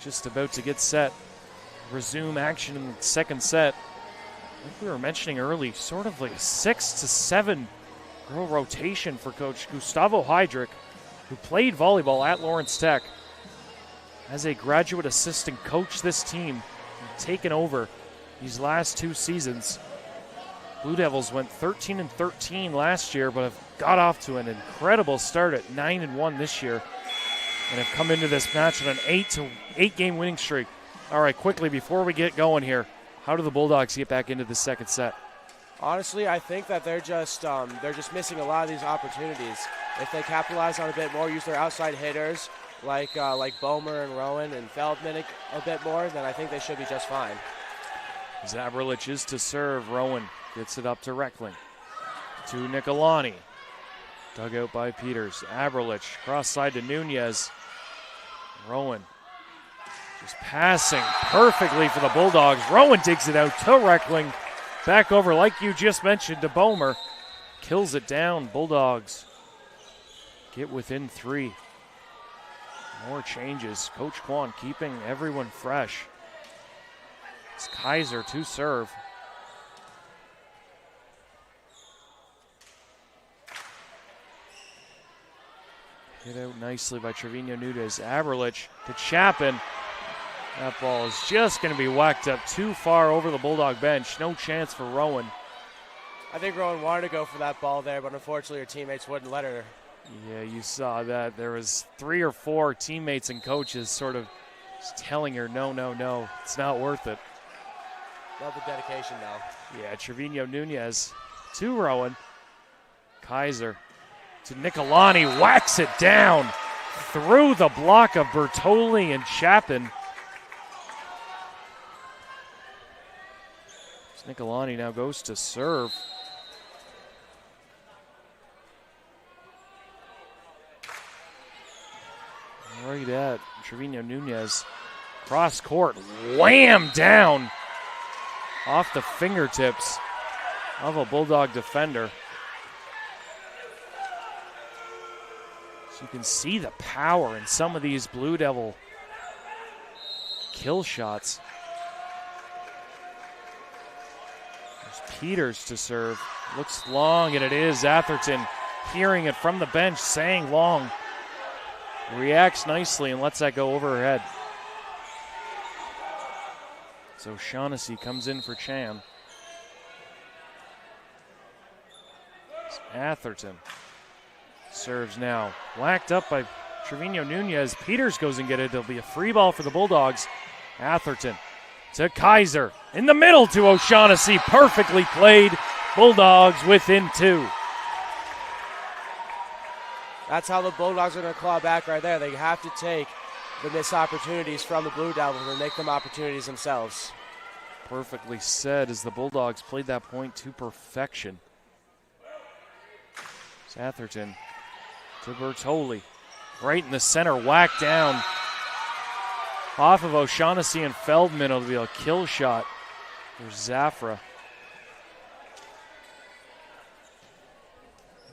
S6: Just about to get set. Resume action in the second set. Like we were mentioning early, sort of like a 6 to 7 girl rotation for Coach Gustavo Heydrich, who played volleyball at Lawrence Tech. As a graduate assistant coach, this team taken over these last 2 seasons. Blue Devils went 13-13 last year, but have got off to an incredible start at 9-1 this year, and have come into this match on an 8-game winning streak. All right, quickly before we get going here, how do the Bulldogs get back into the second set?
S7: Honestly, I think that they're just missing a lot of these opportunities. If they capitalize on a bit more, use their outside hitters like Bomer and Rowan and Feldman a bit more, then I think they should be just fine.
S6: Zabrlich is to serve. Rowan gets it up to Reckling. To Nicolani. Dug out by Peters. Aberlich cross side to Nunez. Rowan just passing perfectly for the Bulldogs. Rowan digs it out to Reckling. Back over, like you just mentioned, to Bomer. Kills it down. Bulldogs get within 3. More changes. Coach Kwan keeping everyone fresh. It's Kaiser to serve. Hit out nicely by Trevino Nunez. Aberlich to Chapin. That ball is just going to be whacked up too far over the Bulldog bench. No chance for Rowan.
S7: I think Rowan wanted to go for that ball there, but unfortunately her teammates wouldn't let her.
S6: Yeah, you saw that. There was 3 or 4 teammates and coaches sort of just telling her, no, it's not worth it.
S7: Love the dedication, though.
S6: Yeah, Trevino Nunez to Rowan. Kaiser to Nicolani, whacks it down through the block of Bertoli and Chapin. Nicolani now goes to serve. Right at Trevino Nunez. Cross court, wham down off the fingertips of a Bulldog defender. So you can see the power in some of these Blue Devil kill shots. There's Peters to serve. Looks long, and it is. Atherton hearing it from the bench, saying long. Reacts nicely and lets that go over her head. So Shaughnessy comes in for Chan. Atherton serves now. Whacked up by Trevino Nunez. Peters goes and gets it. There'll be a free ball for the Bulldogs. Atherton to Kaiser. In the middle to O'Shaughnessy. Perfectly played. Bulldogs within 2.
S7: That's how the Bulldogs are going to claw back right there. They have to take the missed opportunities from the Blue Devils and make them opportunities themselves.
S6: Perfectly said as the Bulldogs played that point to perfection. It's Atherton to Bertoli. Right in the center, whacked down. Off of O'Shaughnessy and Feldman. It'll be a kill shot for Zafra.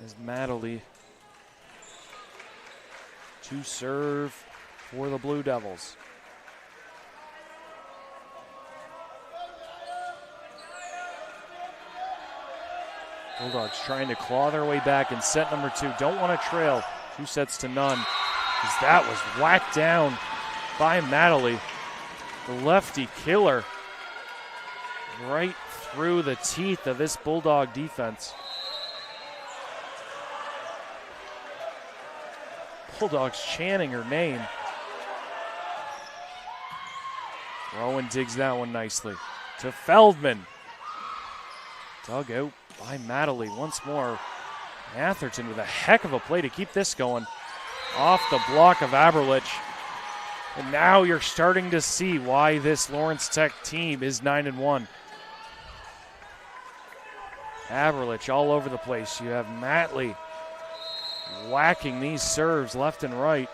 S6: As Madeley to serve for the Blue Devils. Bulldogs trying to claw their way back in set number 2. Don't want to trail 2 sets to none, as that was whacked down by Madeley. The lefty killer right through the teeth of this Bulldog defense. Bulldogs chanting her name. Rowan digs that one nicely. To Feldman. Dug out by Madeley once more. Atherton with a heck of a play to keep this going. Off the block of Aberlich. And now you're starting to see why this Lawrence Tech team is 9-1. Aberlich all over the place. You have Matley whacking these serves left and right.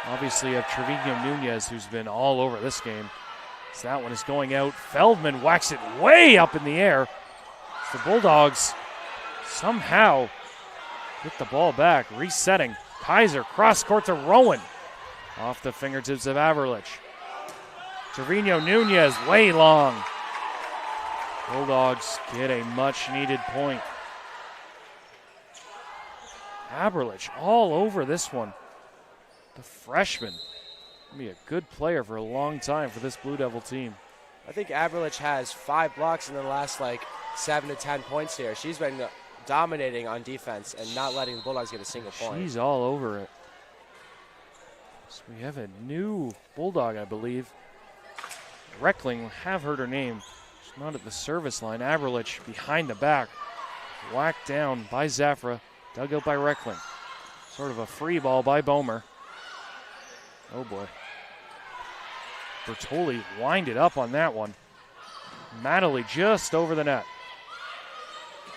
S6: Obviously, you have Trevino Nunez, who's been all over this game. So that one is going out. Feldman whacks it way up in the air. The Bulldogs somehow get the ball back, resetting. Kaiser cross court to Rowan. Off the fingertips of Averlich. Trevino Nunez way long. Bulldogs get a much-needed point. Aberlich all over this one. The freshman will be a good player for a long time for this Blue Devil team.
S7: I think Aberlich has 5 blocks in the last 7 to 10 points here. She's been dominating on defense and not letting the Bulldogs get a single point.
S6: She's all over it. So we have a new Bulldog, I believe. Reckling, have heard her name. She's not at the service line. Aberlich behind the back. Whacked down by Zafra. Dug out by Reckling. Sort of a free ball by Bomer. Oh boy. Bertoli winded up on that one. Mattely just over the net.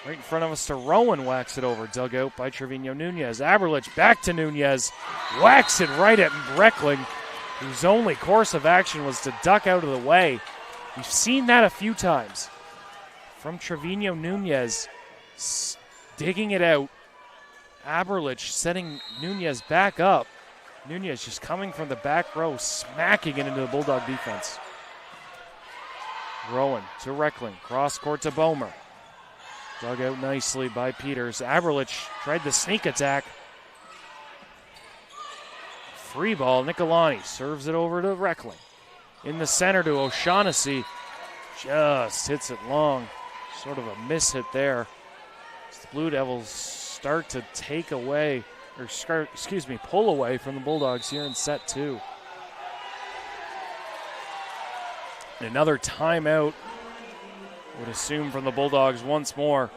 S6: Right in front of us to Rowan, whacks it over. Dug out by Trevino Nunez. Aberlich back to Nunez. Whacks it right at Reckling, whose only course of action was to duck out of the way. We've seen that a few times. From Trevino Nunez, digging it out. Aberlich setting Nunez back up. Nunez just coming from the back row, smacking it into the Bulldog defense. Rowan to Reckling, cross court to Bomer. Dug out nicely by Peters. Aberlich tried the sneak attack. Free ball, Nicolani serves it over to Reckling. In the center to O'Shaughnessy. Just hits it long. Sort of a miss hit there. As the Blue Devils start to take away, pull away from the Bulldogs here in set 2. And another timeout would assume from the Bulldogs once more.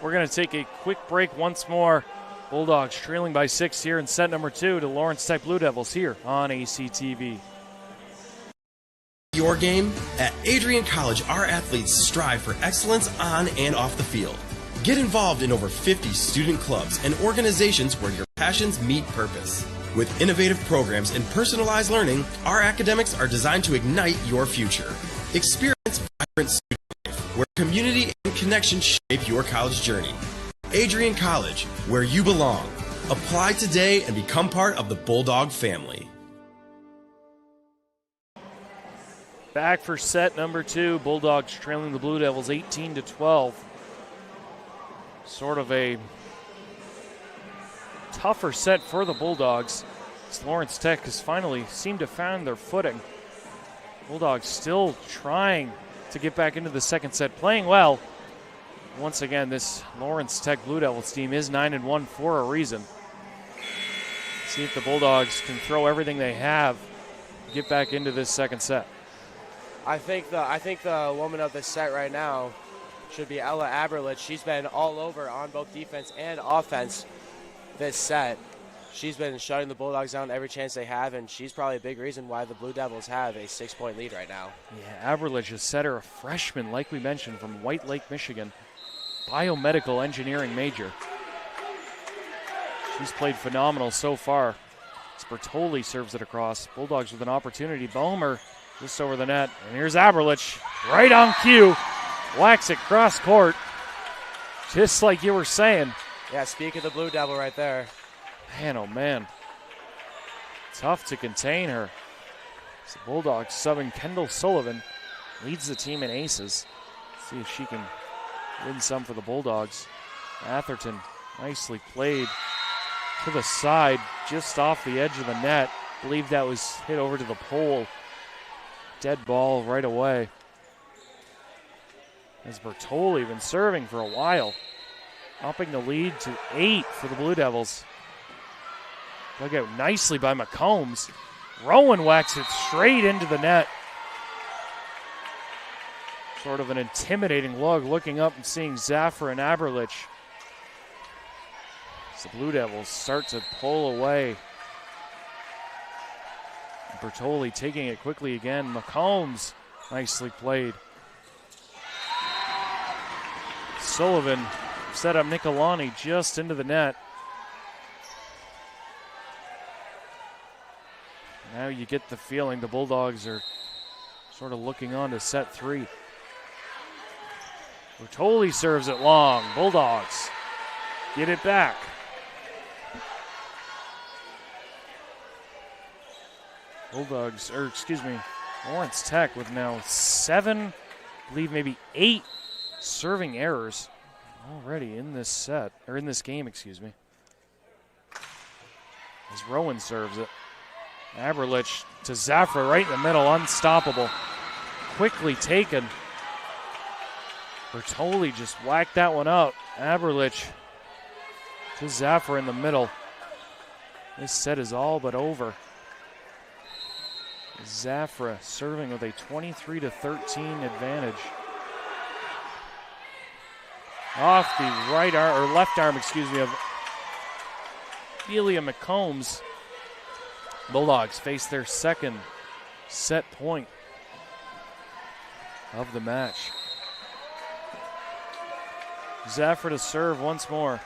S6: We're going to take a quick break once more. Bulldogs trailing by 6 here in set number 2 to Lawrence Tech Blue Devils here on ACTV.
S16: Your game? At Adrian College, our athletes strive for excellence on and off the field. Get involved in over 50 student clubs and organizations where your passions meet purpose. With innovative programs and personalized learning, our academics are designed to ignite your future. Experience vibrant student life, where community and connection shape your college journey. Adrian College, where you belong. Apply today and become part of the Bulldog family.
S6: Back for set number 2. Bulldogs trailing the Blue Devils 18-12. Sort of a tougher set for the Bulldogs. As Lawrence Tech has finally seemed to find their footing. Bulldogs still trying to get back into the second set, playing well. Once again, this Lawrence Tech Blue Devils team is 9-1 for a reason. See if the Bulldogs can throw everything they have to get back into this second set.
S7: I think the woman of the set right now should be Ella Aberlich. She's been all over on both defense and offense this set. She's been shutting the Bulldogs down every chance they have, and she's probably a big reason why the Blue Devils have a 6-point lead right now.
S6: Yeah, Aberlich, a setter, a freshman, like we mentioned, from White Lake, Michigan. Biomedical engineering major. She's played phenomenal so far. Bertoli serves it across. Bulldogs with an opportunity. Bomer just over the net. And here's Aberlich right on cue. Whacks it cross court. Just like you were saying.
S7: Yeah, speak of the Blue Devil right there.
S6: Man, oh man. Tough to contain her. So Bulldogs subbing Kendall Sullivan. Leads the team in aces. See if she can win some for the Bulldogs. Atherton nicely played to the side, just off the edge of the net. I believe that was hit over to the pole. Dead ball right away. As Bertoli been serving for a while. Upping the lead to 8 for the Blue Devils. Dug out nicely by McCombs. Rowan whacks it straight into the net. Sort of an intimidating look, looking up and seeing Zafra and Aberlich. As the Blue Devils start to pull away. Bertoli taking it quickly again. McCombs nicely played. Sullivan set up Nicolani just into the net. Now you get the feeling the Bulldogs are sort of looking on to set 3. Bertoli serves it long. Bulldogs get it back. Bulldogs, or excuse me, Lawrence Tech with now 7, I believe maybe 8 serving errors already in this set, or in this game, excuse me. As Rowan serves it. Aberlich to Zafra right in the middle, unstoppable. Quickly taken. Bertoli just whacked that one up. Aberlich to Zafra in the middle. This set is all but over. Zafra serving with a 23-13 advantage. Off the right arm, or left arm, excuse me, of Delia McCombs. Bulldogs face their second set point of the match. Zafra to serve once more.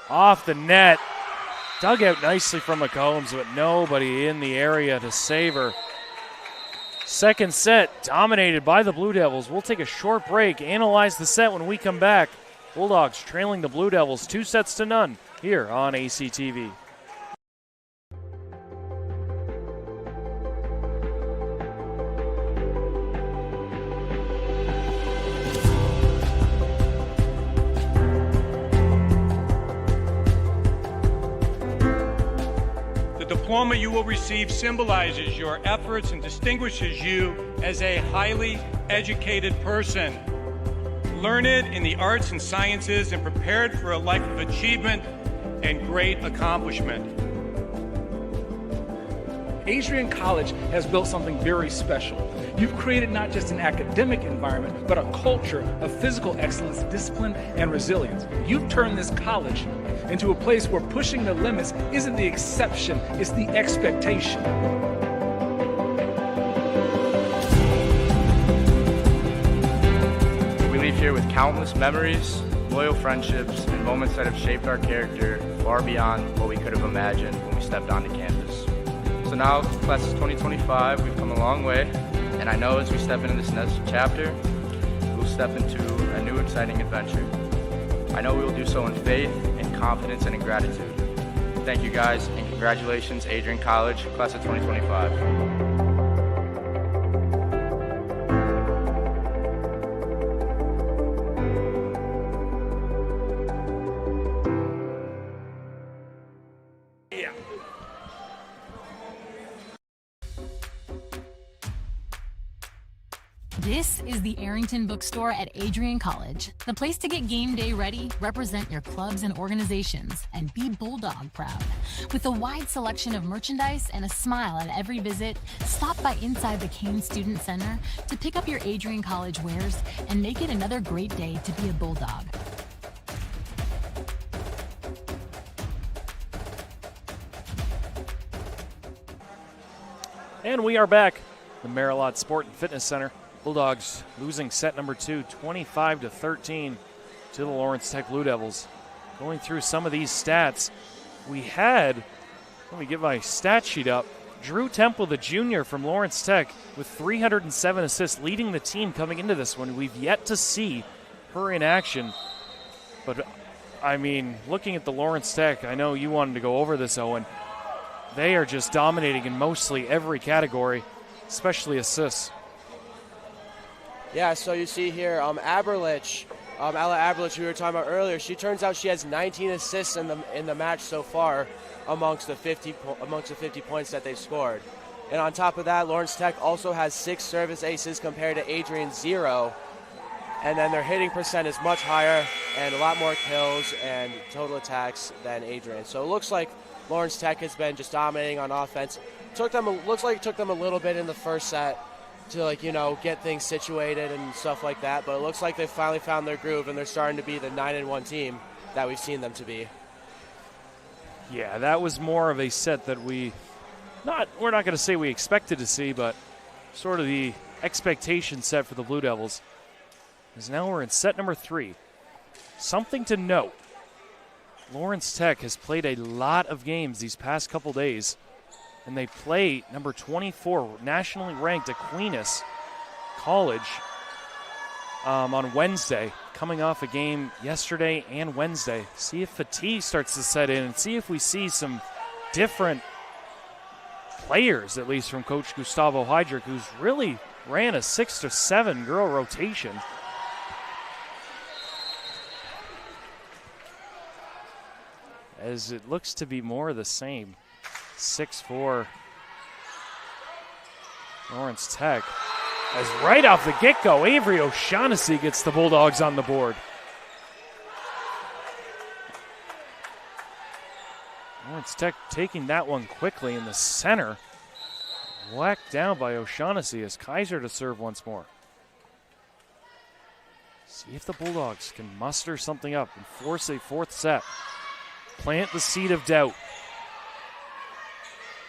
S6: Off the net. Dug out nicely from McCombs, but nobody in the area to save her. Second set dominated by the Blue Devils. We'll take a short break, analyze the set when we come back. Bulldogs trailing the Blue Devils 2-0 here on ACTV.
S11: The diploma you will receive symbolizes your efforts and distinguishes you as a highly educated person, learned in the arts and sciences and prepared for a life of achievement and great accomplishment.
S17: Adrian College has built something very special. You've created not just an academic environment, but a culture of physical excellence, discipline, and resilience. You've turned this college into a place where pushing the limits isn't the exception, it's the expectation.
S18: We leave here with countless memories, loyal friendships, and moments that have shaped our character far beyond what we could have imagined when we stepped onto campus. So now, class of 2025, we've come a long way, and I know as we step into this next chapter, we'll step into a new exciting adventure. I know we will do so in faith, in confidence, and in gratitude. Thank you guys, and congratulations, Adrian College, class of 2025.
S10: This is the Arrington Bookstore at Adrian College, the place to get game day ready, represent your clubs and organizations, and be Bulldog proud. With a wide selection of merchandise and a smile at every visit, stop by inside the Kane Student Center to pick up your Adrian College wares and make it another great day to be a Bulldog.
S6: And we are back. The Marilot Sport and Fitness Center. Bulldogs losing set number 2, 25-13 to the Lawrence Tech Blue Devils. Going through some of these stats, we had, let me get my stat sheet up, Drew Temple, the junior from Lawrence Tech, with 307 assists, leading the team coming into this one. We've yet to see her in action. But, I mean, looking at the Lawrence Tech, I know you wanted to go over this, Owen. They are just dominating in mostly every category, especially assists.
S7: Yeah, so you see here, Aberlich, Ella Aberlich, who we were talking about earlier, she turns out she has 19 assists in the match so far amongst the 50 points that they've scored. And on top of that, Lawrence Tech also has 6 service aces compared to Adrian's 0. And then their hitting percent is much higher and a lot more kills and total attacks than Adrian. So it looks like Lawrence Tech has been just dominating on offense. Looks like it took them a little bit in the first set to get things situated and stuff like that, but it looks like they finally found their groove and they're starting to be the 9-1 team that we've seen them to be.
S6: Yeah, that was more of a set that we're not going to say we expected to see, but sort of the expectation set for the Blue Devils. Because now we're in set number 3. Something to note, Lawrence Tech has played a lot of games these past couple days. and they play number 24, nationally ranked Aquinas College on Wednesday, coming off a game yesterday and Wednesday. See if fatigue starts to set in and see if we see some different players, at least from Coach Gustavo Heidrich, who's really ran a 6 to 7 girl rotation. As it looks to be more of the same. 6-4 Lawrence Tech. As right off the get-go, Avery O'Shaughnessy gets the Bulldogs on the board. Lawrence Tech taking that one quickly in the center. Whacked down by O'Shaughnessy as Kaiser to serve once more. See if the Bulldogs can muster something up and force a fourth set. Plant the seed of doubt.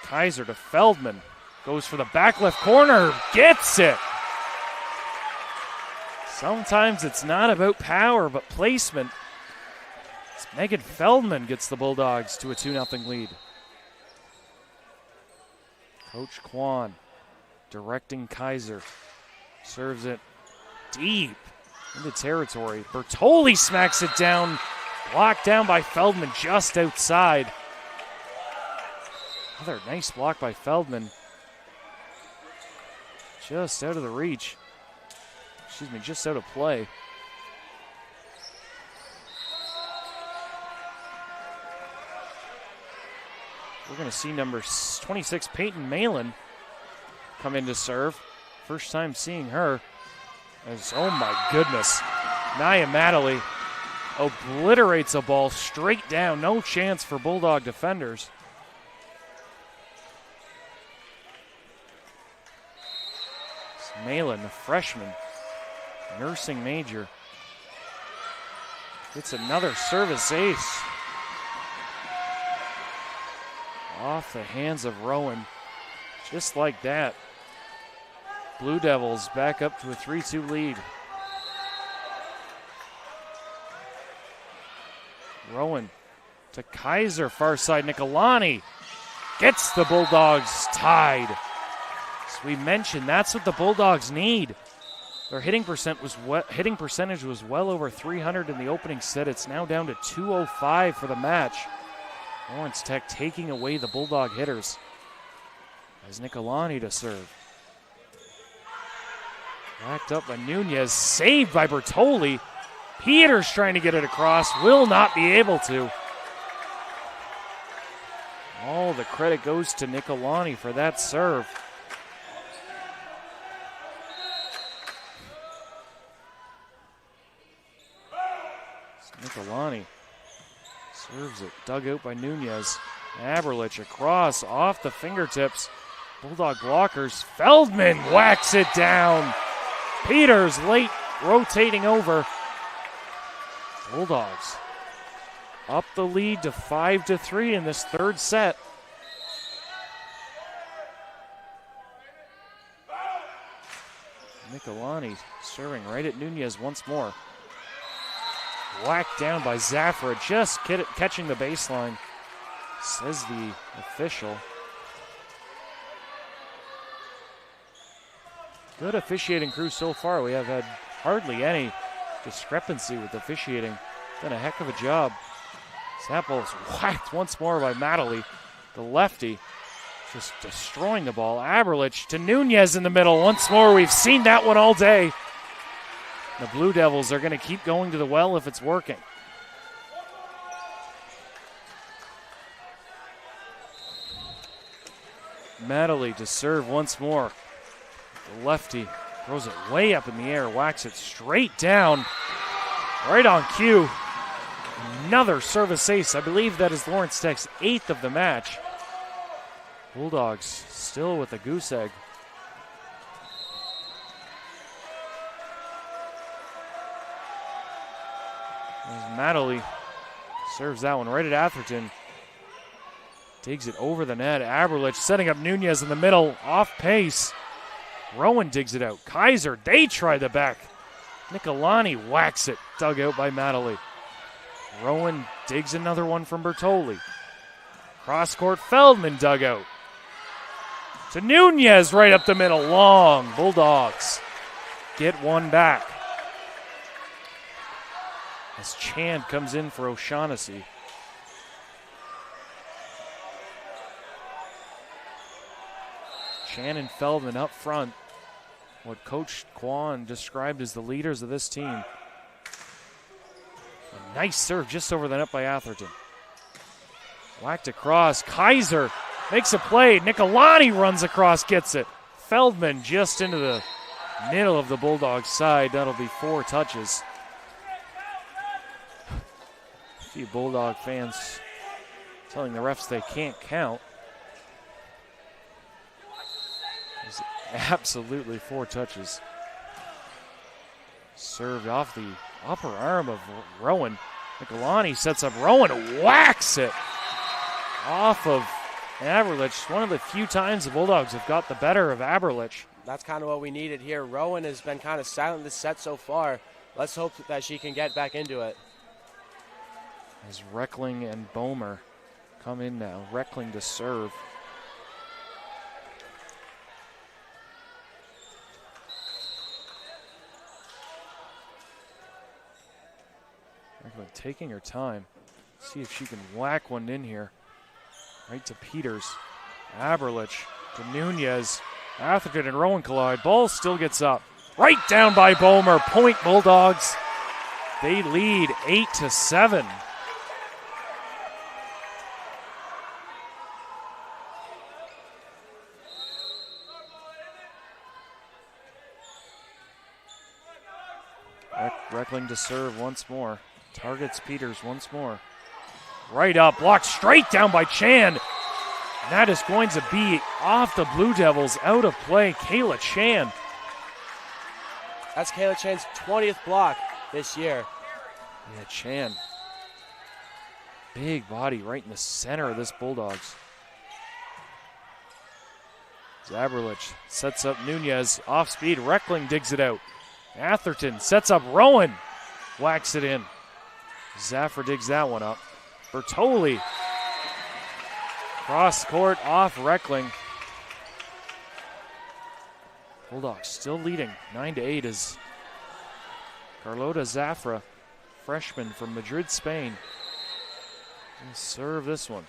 S6: Kaiser to Feldman. Goes for the back left corner. Gets it. Sometimes it's not about power, but placement. As Megan Feldman gets the Bulldogs to a 2-0 lead. Coach Kwan directing Kaiser. Serves it deep into territory. Bertoli smacks it down. Blocked down by Feldman just outside. Another nice block by Feldman. Just out of the reach. Excuse me, just out of play. We're going to see number 26, Peyton Malin, come in to serve. First time seeing her. As, oh my goodness, Nia Madeley obliterates a ball straight down. No chance for Bulldog defenders. It's Malin, the freshman, nursing major. Gets another service ace. Off the hands of Rowan. Just like that. Blue Devils back up to a 3-2 lead. Rowan to Kaiser, far side. Nicolani gets the Bulldogs tied. As we mentioned, that's what the Bulldogs need. Their hitting percentage was well over 300 in the opening set. It's now down to 205 for the match. Lawrence Tech taking away the Bulldog hitters. As Nicolani to serve. Backed up by Nunez, saved by Bertoli. Peters trying to get it across, will not be able to. All the credit goes to Nicolani for that serve. Nicolani serves it, dug out by Nunez. Aberlich across, off the fingertips. Bulldog blockers. Feldman whacks it down. Peters late rotating over. Bulldogs up the lead to 5-3 in this third set. Nicolani serving right at Nunez once more. Whacked down by Zafra, just catching the baseline, says the official. Good officiating crew so far. We have had hardly any discrepancy with officiating. Done a heck of a job. Sapples whacked once more by Madeley, the lefty, just destroying the ball. Aberlich to Nunez in the middle. Once more, we've seen that one all day. The Blue Devils are going to keep going to the well if it's working. Madeley to serve once more. The lefty throws it way up in the air, whacks it straight down, right on cue. Another service ace. I believe that is Lawrence Tech's 8th of the match. Bulldogs still with a goose egg. As Madeley serves that one right at Atherton. Digs it over the net. Aberlich setting up Nunez in the middle, off pace. Rowan digs it out. Kaiser, they try the back. Nicolani whacks it, dug out by Madeley. Rowan digs another one from Bertoli. Cross court, Feldman dug out. to Nunez right up the middle. Long. Bulldogs get one back. As Chan comes in for O'Shaughnessy. Chan and Feldman up front. What Coach Kwan described as the leaders of this team. A nice serve just over the net by Atherton. Whacked across. Kaiser makes a play. Nicolani runs across, gets it. Feldman just into the middle of the Bulldogs side. That'll be 4 touches. A few Bulldog fans telling the refs they can't count. Absolutely 4 touches. Served off the upper arm of Rowan. Nicolani sets up Rowan, whacks it off of Aberlich. One of the few times the Bulldogs have got the better of Aberlich.
S7: That's kind of what we needed here. Rowan has been kind of silent this set so far. Let's hope that she can get back into it.
S6: As Reckling and Bomer come in now. Reckling to serve. Taking her time. See if she can whack one in here. Right to Peters. Aberlich to Nunez. Atherton and Rowan collide. Ball still gets up. Right down by Bomer. Point Bulldogs. They lead 8-7. Reckling to serve once more. Targets Peters once more. Right up, blocked straight down by Chan. That is going to be off the Blue Devils, out of play. Kayla Chan.
S7: That's Kayla Chan's 20th block this year.
S6: Yeah, Chan. Big body right in the center of this Bulldogs. Zaberlich sets up Nunez. Off speed, Reckling digs it out. Atherton sets up Rowan. Whacks it in. Zaffer digs that one up. Bertoli. Cross court off Reckling. Bulldogs still leading 9-8 as Carlota Zafra, freshman from Madrid, Spain, will serve this one.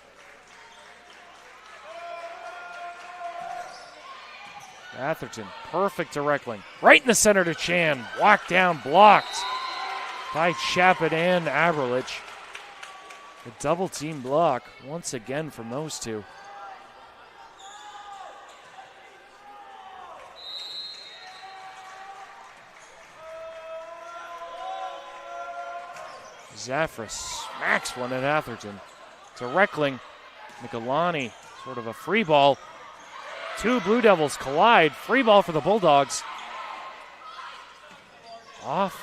S6: Atherton, perfect to Reckling. Right in the center to Chan. Whacked down, blocked by Chapin and Aberlich. A double team block once again from those two. Zafra smacks one at Atherton. To Reckling. Nicolani, sort of a free ball. Two Blue Devils collide. Free ball for the Bulldogs. Off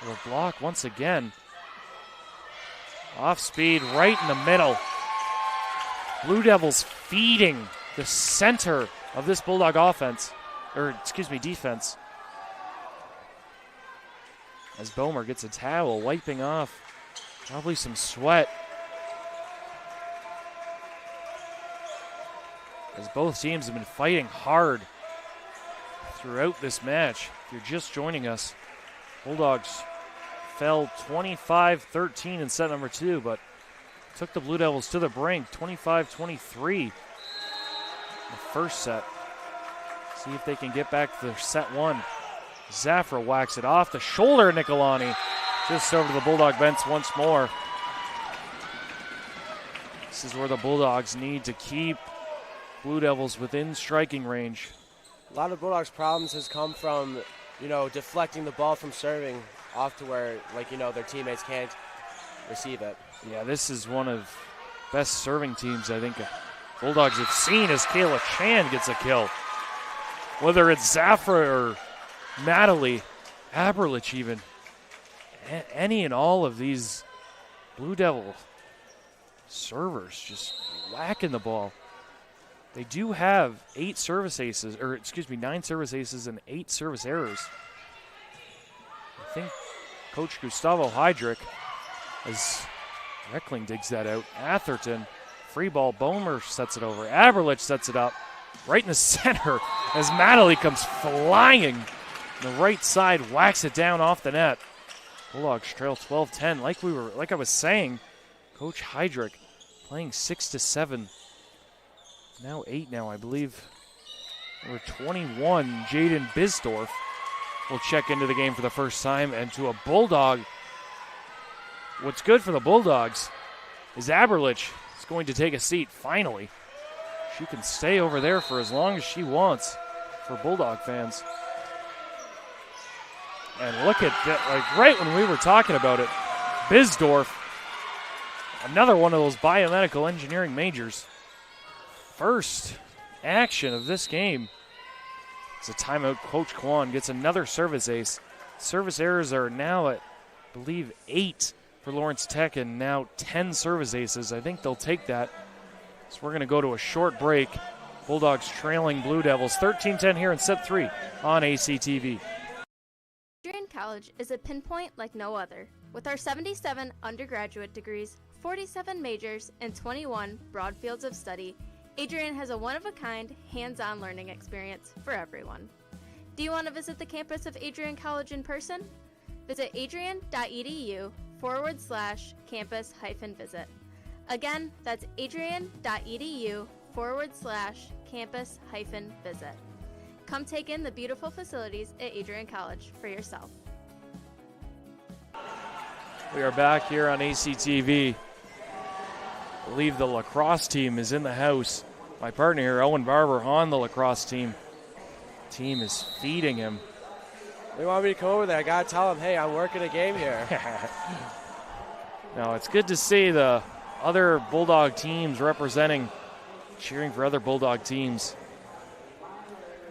S6: the block once again. Off speed, right in the middle. Blue Devils feeding the center of this Bulldog offense, defense. As Bomer gets a towel, wiping off probably some sweat. As both teams have been fighting hard throughout this match. If you're just joining us, Bulldogs fell 25-13 in set number 2, but took the Blue Devils to the brink, 25-23 in the first set. See if they can get back to set 1. Zafra whacks it off the shoulder of Nicolani. Just over to the Bulldog bench once more. This is where the Bulldogs need to keep Blue Devils within striking range.
S7: A lot of Bulldogs' problems has come from, deflecting the ball from serving off to where, their teammates can't receive it.
S6: Yeah, this is one of best serving teams I think Bulldogs have seen as Kayla Chan gets a kill. Whether it's Zafra or Natalie, Aberlich even, any and all of these Blue Devil servers just whacking the ball. They do have 9 service aces and 8 service errors. I think Coach Gustavo Heydrich, as Reckling digs that out. Atherton, free ball, Bomer sets it over. Aberlich sets it up. right in the center as Madeley comes flying. The right side whacks it down off the net. Bulldogs trail 12-10. Like I was saying, Coach Heydrich playing 6-7. Now 8 now, I believe. Number 21, Jaden Bisdorf, will check into the game for the first time. And to a Bulldog, what's good for the Bulldogs is Aberlich is going to take a seat, finally. She can stay over there for as long as she wants for Bulldog fans. And look at that, like right when we were talking about it, Bisdorf, another one of those biomedical engineering majors. First action of this game. It's a timeout. Coach Kwan gets another service ace. Service errors are now at, I believe, 8 for Lawrence Tech, and now 10 service aces. I think they'll take that. So we're going to go to a short break. Bulldogs trailing Blue Devils 13-10 here in set 3 on ACTV.
S19: Adrian College is a pinpoint like no other. With our 77 undergraduate degrees, 47 majors, and 21 broad fields of study, Adrian has a one-of-a-kind, hands-on learning experience for everyone. Do you want to visit the campus of Adrian College in person? Visit adrian.edu/campus-visit. Again, that's adrian.edu/campus-visit. Come take in the beautiful facilities at Adrian College for yourself.
S6: We are back here on ACTV. I believe the lacrosse team is in the house. My partner here, Owen Barber, on the lacrosse team. Team is feeding him.
S7: They want me to come over there. I got to tell them, hey, I'm working a game here.
S6: Now, it's good to see the other Bulldog teams representing, cheering for other Bulldog teams.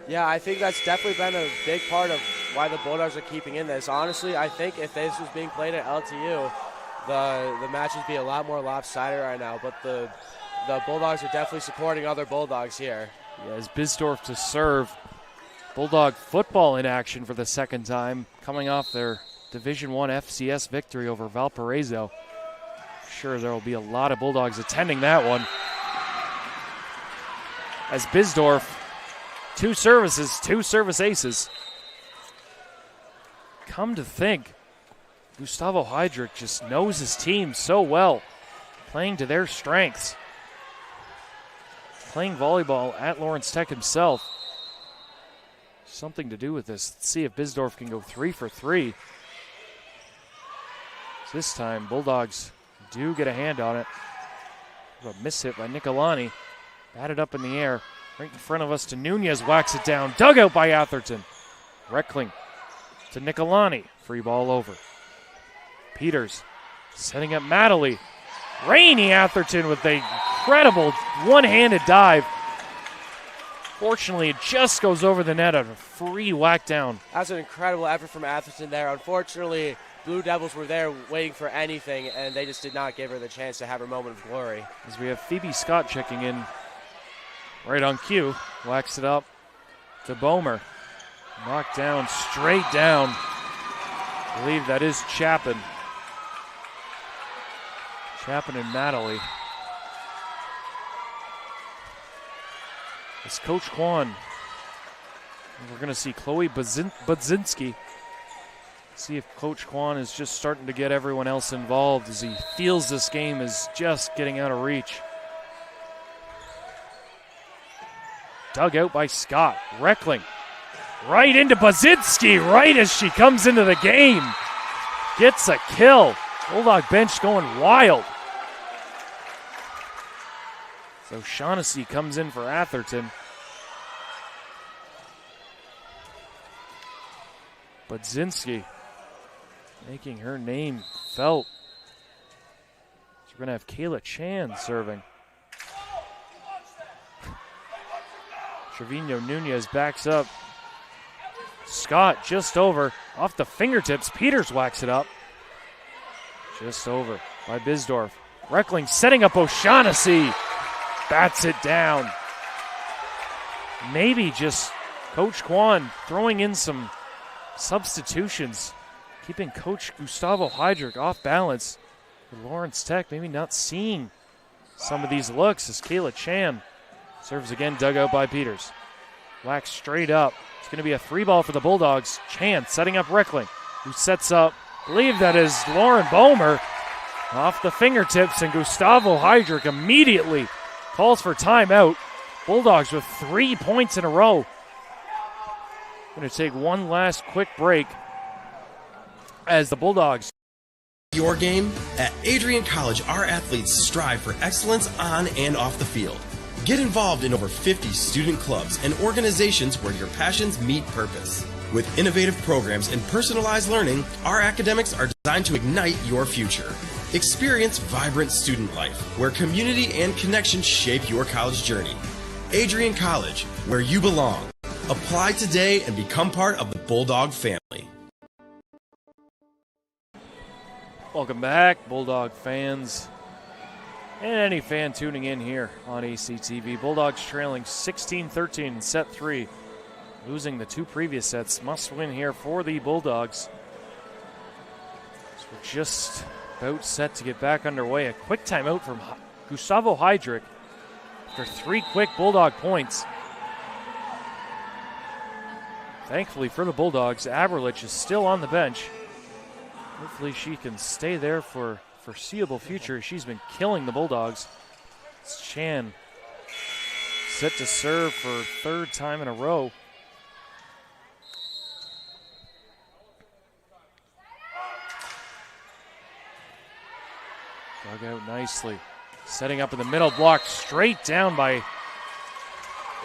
S7: Yeah, I think that's definitely been a big part of why the Bulldogs are keeping in this. Honestly, I think if this was being played at LTU, the match would be a lot more lopsided right now. But the Bulldogs are definitely supporting other Bulldogs here.
S6: Yeah, as Bisdorf to serve. Bulldog football in action for the second time, coming off their Division I FCS victory over Valparaiso. Sure, there will be a lot of Bulldogs attending that one. As Bisdorf, 2 service aces. Come to think, Gustavo Heydrich just knows his team so well, playing to their strengths. Playing volleyball at Lawrence Tech himself. Something to do with this. Let's see if Bisdorf can go 3 for 3. This time, Bulldogs do get a hand on it. A miss hit by Nicolani. Batted up in the air. Right in front of us to Nunez, whacks it down. Dug out by Atherton. Reckling to Nicolani. Free ball over. Peters setting up Madeley. Rainey Atherton with a incredible one-handed dive. Fortunately, it just goes over the net on a free whack down.
S7: That's an incredible effort from Atherton there. Unfortunately, Blue Devils were there waiting for anything, and they just did not give her the chance to have her moment of glory.
S6: As we have Phoebe Scott checking in right on cue. Whacks it up to Bomer. Knocked down, straight down. I believe that is Chapin. Chapin and Madeley. It's Coach Kwan. We're going to see Chloe Budzinski. See if Coach Kwan is just starting to get everyone else involved as he feels this game is just getting out of reach. Dug out by Scott. Reckling right into Budzinski right as she comes into the game. Gets a kill. Bulldog bench going wild. So Shaughnessy comes in for Atherton. Budzinski making her name felt. So we're going to have Kayla Chan serving. Trevino Nunez backs up. Scott just over. Off the fingertips. Peters whacks it up. Just over by Bisdorf. Reckling setting up O'Shaughnessy. Bats it down. Maybe just Coach Kwan throwing in some substitutions, keeping Coach Gustavo Heydrich off balance. For Lawrence Tech maybe not seeing some of these looks as Kayla Chan Serves again, dug out by Peters. Whack straight up. It's going to be a 3-ball for the Bulldogs. Chance setting up Reckling, who sets up, I believe that is Lauren Bomer, off the fingertips, and Gustavo Heydrich immediately calls for timeout. Bulldogs with 3 points in a row. Going to take one last quick break as the Bulldogs.
S16: Your game? At Adrian College, our athletes strive for excellence on and off the field. Get involved in over 50 student clubs and organizations where your passions meet purpose. With innovative programs and personalized learning, our academics are designed to ignite your future. Experience vibrant student life, where community and connection shape your college journey. Adrian College, where you belong. Apply today and become part of the Bulldog family.
S6: Welcome back, Bulldog fans, and any fan tuning in here on ACTV. Bulldogs trailing 16-13 in set 3, losing the 2 previous sets. Must win here for the Bulldogs. So we're just about set to get back underway. A quick timeout from Gustavo Heydrich after 3 quick Bulldog points. Thankfully for the Bulldogs, Aberlich is still on the bench. Hopefully she can stay there for foreseeable future. She's been killing the Bulldogs. It's Chan set to serve for 3rd time in a row. Dug out nicely. Setting up in the middle, blocked straight down by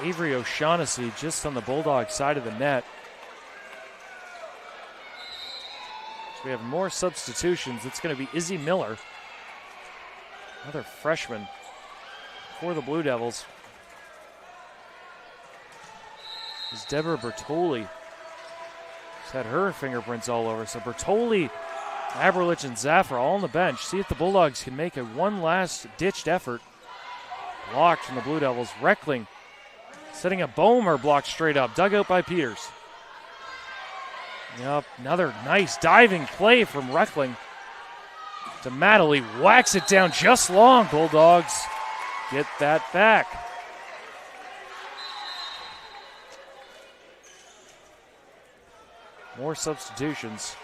S6: Avery O'Shaughnessy, just on the Bulldog side of the net. So we have more substitutions. It's going to be Izzy Miller, another freshman for the Blue Devils. Is Deborah Bertoli. She's had her fingerprints all over. So Bertoli, Aberlich, and Zafra all on the bench. See if the Bulldogs can make a one last ditched effort. Blocked from the Blue Devils. Reckling setting a Bomer, blocked straight up. Dug out by Peters. Yep, another nice diving play from Reckling to Madeley. Whacks it down just long. Bulldogs get that back. More substitutions.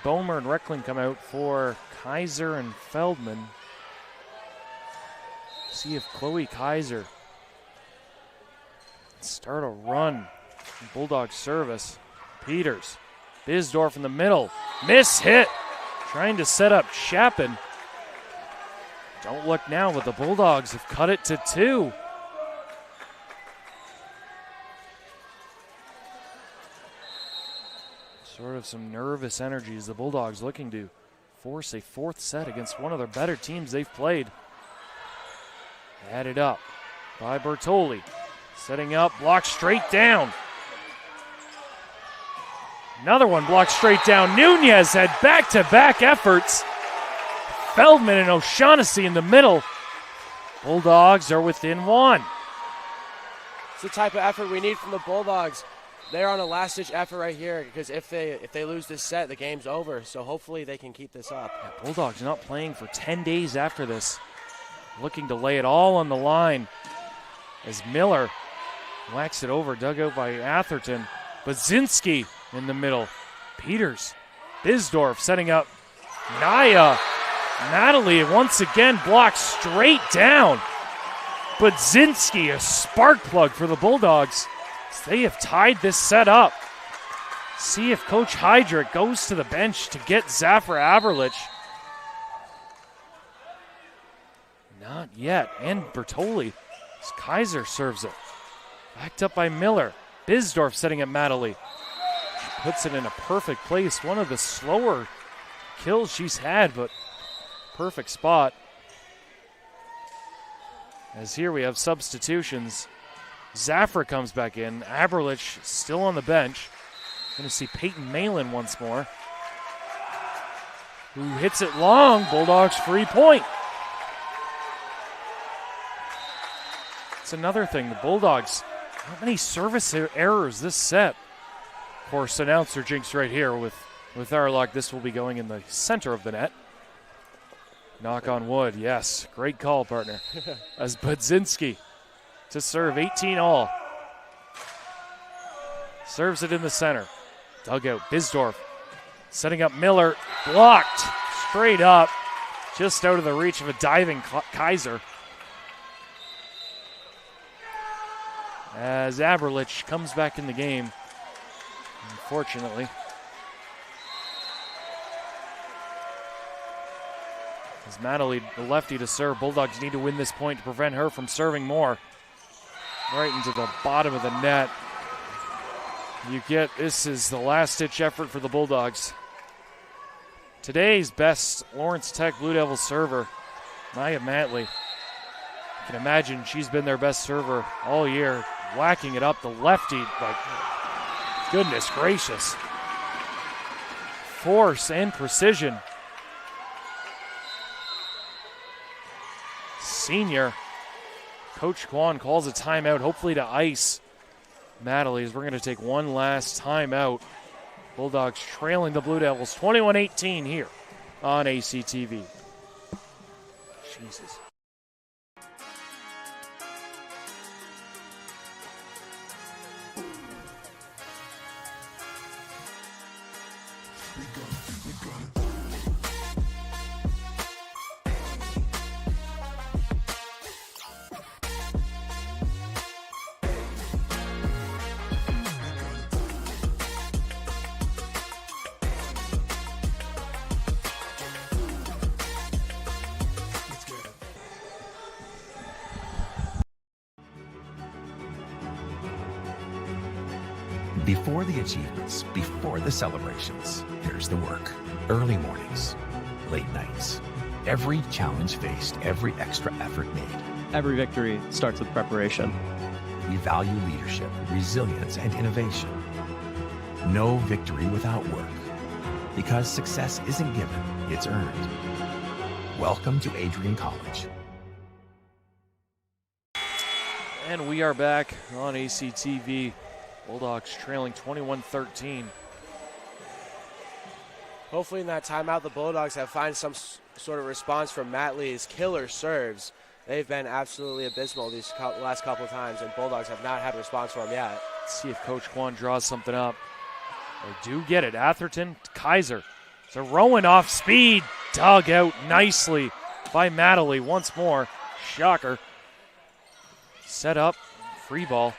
S6: Bomer and Reckling come out for Kaiser and Feldman. See if Chloe Kaiser can start a run. Bulldog service. Peters. Bisdorf in the middle. Miss hit. Trying to set up Chapin. Don't look now, but the Bulldogs have cut it to 2. Sort of some nervous energy as the Bulldogs looking to force a 4th set against one of their better teams they've played. Added up by Bertoli. Setting up, blocked straight down. Another one blocked straight down. Nunez had back-to-back efforts. Feldman and O'Shaughnessy in the middle. Bulldogs are within 1.
S7: It's the type of effort we need from the Bulldogs. They're on a last-ditch effort right here because if they lose this set, the game's over. So hopefully they can keep this up.
S6: Yeah, Bulldogs not playing for 10 days after this. Looking to lay it all on the line as Miller whacks it over, dug out by Atherton. Baczynski in the middle. Peters. Bisdorf setting up Naya. Madeley once again blocked straight down. Baczynski, a spark plug for the Bulldogs. They have tied this set up. See if Coach Heydrich goes to the bench to get Zafra Aberlich. Not yet. And Bertoli. As Kaiser serves it. Backed up by Miller. Bisdorf setting up Madeley. She puts it in a perfect place. One of the slower kills she's had, but perfect spot. As here we have substitutions. Zafra comes back in. Aberlich still on the bench. Going to see Peyton Malin once more, who hits it long. Bulldogs free point. It's another thing. The Bulldogs, how many service errors this set? Of course, announcer jinx right here with our luck. This will be going in the center of the net. Knock on wood. Yes, great call, partner. As Baczynski to serve, 18 all. Serves it in the center. Dugout, Bisdorf setting up Miller, blocked straight up, just out of the reach of a diving Kaiser. As Aberlich comes back in the game, unfortunately. As Madeley, the lefty, to serve. Bulldogs need to win this point to prevent her from serving more. Right into the bottom of the net. This is the last-ditch effort for the Bulldogs. Today's best Lawrence Tech Blue Devils server, Maya Matley. You can imagine she's been their best server all year, whacking it up the lefty, but goodness gracious. Force and precision. Senior. Coach Kwan calls a timeout, hopefully to ice Madeley, as we're going to take one last timeout. Bulldogs trailing the Blue Devils 21-18 here on ACTV. Jesus.
S1: Before the achievements, before the celebrations, there's the work. Early mornings, late nights. Every challenge faced, every extra effort made.
S2: Every victory starts with preparation.
S1: We value leadership, resilience, and innovation. No victory without work. Because success isn't given, it's earned. Welcome to Adrian College.
S6: And we are back on ACTV. Bulldogs trailing 21-13.
S7: Hopefully in that timeout, the Bulldogs have found some sort of response from Matley's killer serves. They've been absolutely abysmal these last couple of times, and Bulldogs have not had a response from them yet.
S6: Let's see if Coach Kwan draws something up. They do get it. Atherton, Kaiser. So Rowan off speed, dug out nicely by Madeley once more. Shocker. Set up, free ball.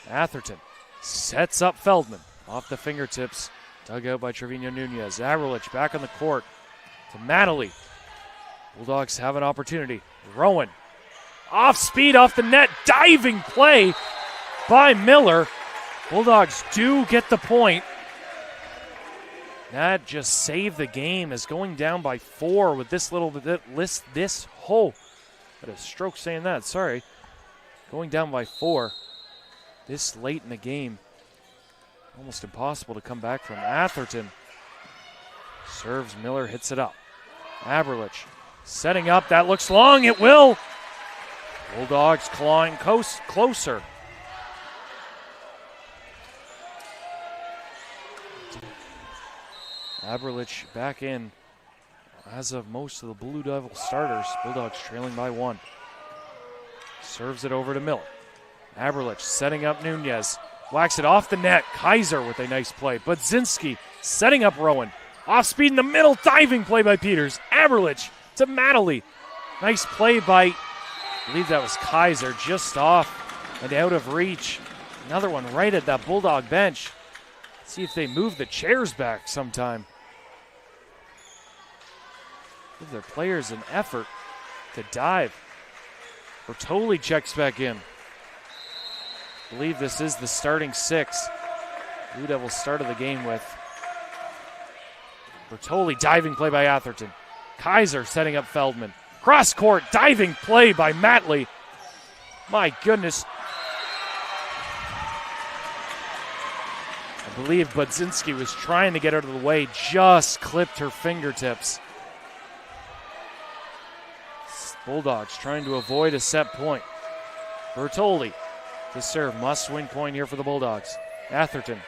S6: Atherton sets up Feldman off the fingertips. Dug out by Trevino Nunez. Aberlich back on the court to Madeley. Bulldogs have an opportunity. Rowan off speed, off the net. Diving play by Miller. Bulldogs do get the point. That just saved the game, as going down by 4 with this little bit, had a stroke saying that, sorry. Going down by 4 this late in the game. Almost impossible to come back from. Atherton serves, Miller hits it up. Aberlich setting up, that looks long, it will. Bulldogs clawing closer. Aberlich back in. As of most of the Blue Devil starters, Bulldogs trailing by 1. Serves it over to Miller. Aberlich setting up Nunez. Whacks it off the net. Kaiser with a nice play. Budzinski setting up Rowan. Off speed in the middle. Diving play by Peters. Aberlich to Madeley. Nice play by, I believe that was Kaiser, just off and out of reach. Another one right at that Bulldog bench. See if they move the chairs back sometime. Give their players an effort to dive. Bertoli checks back in. I believe this is the starting 6 Blue Devils started the game with. Bertoli, diving play by Atherton. Kaiser setting up Feldman. Cross court, diving play by Matley. My goodness. I believe Budzinski was trying to get out of the way, just clipped her fingertips. Bulldogs trying to avoid a set point. Bertoli to serve, must-win point here for the Bulldogs. Atherton,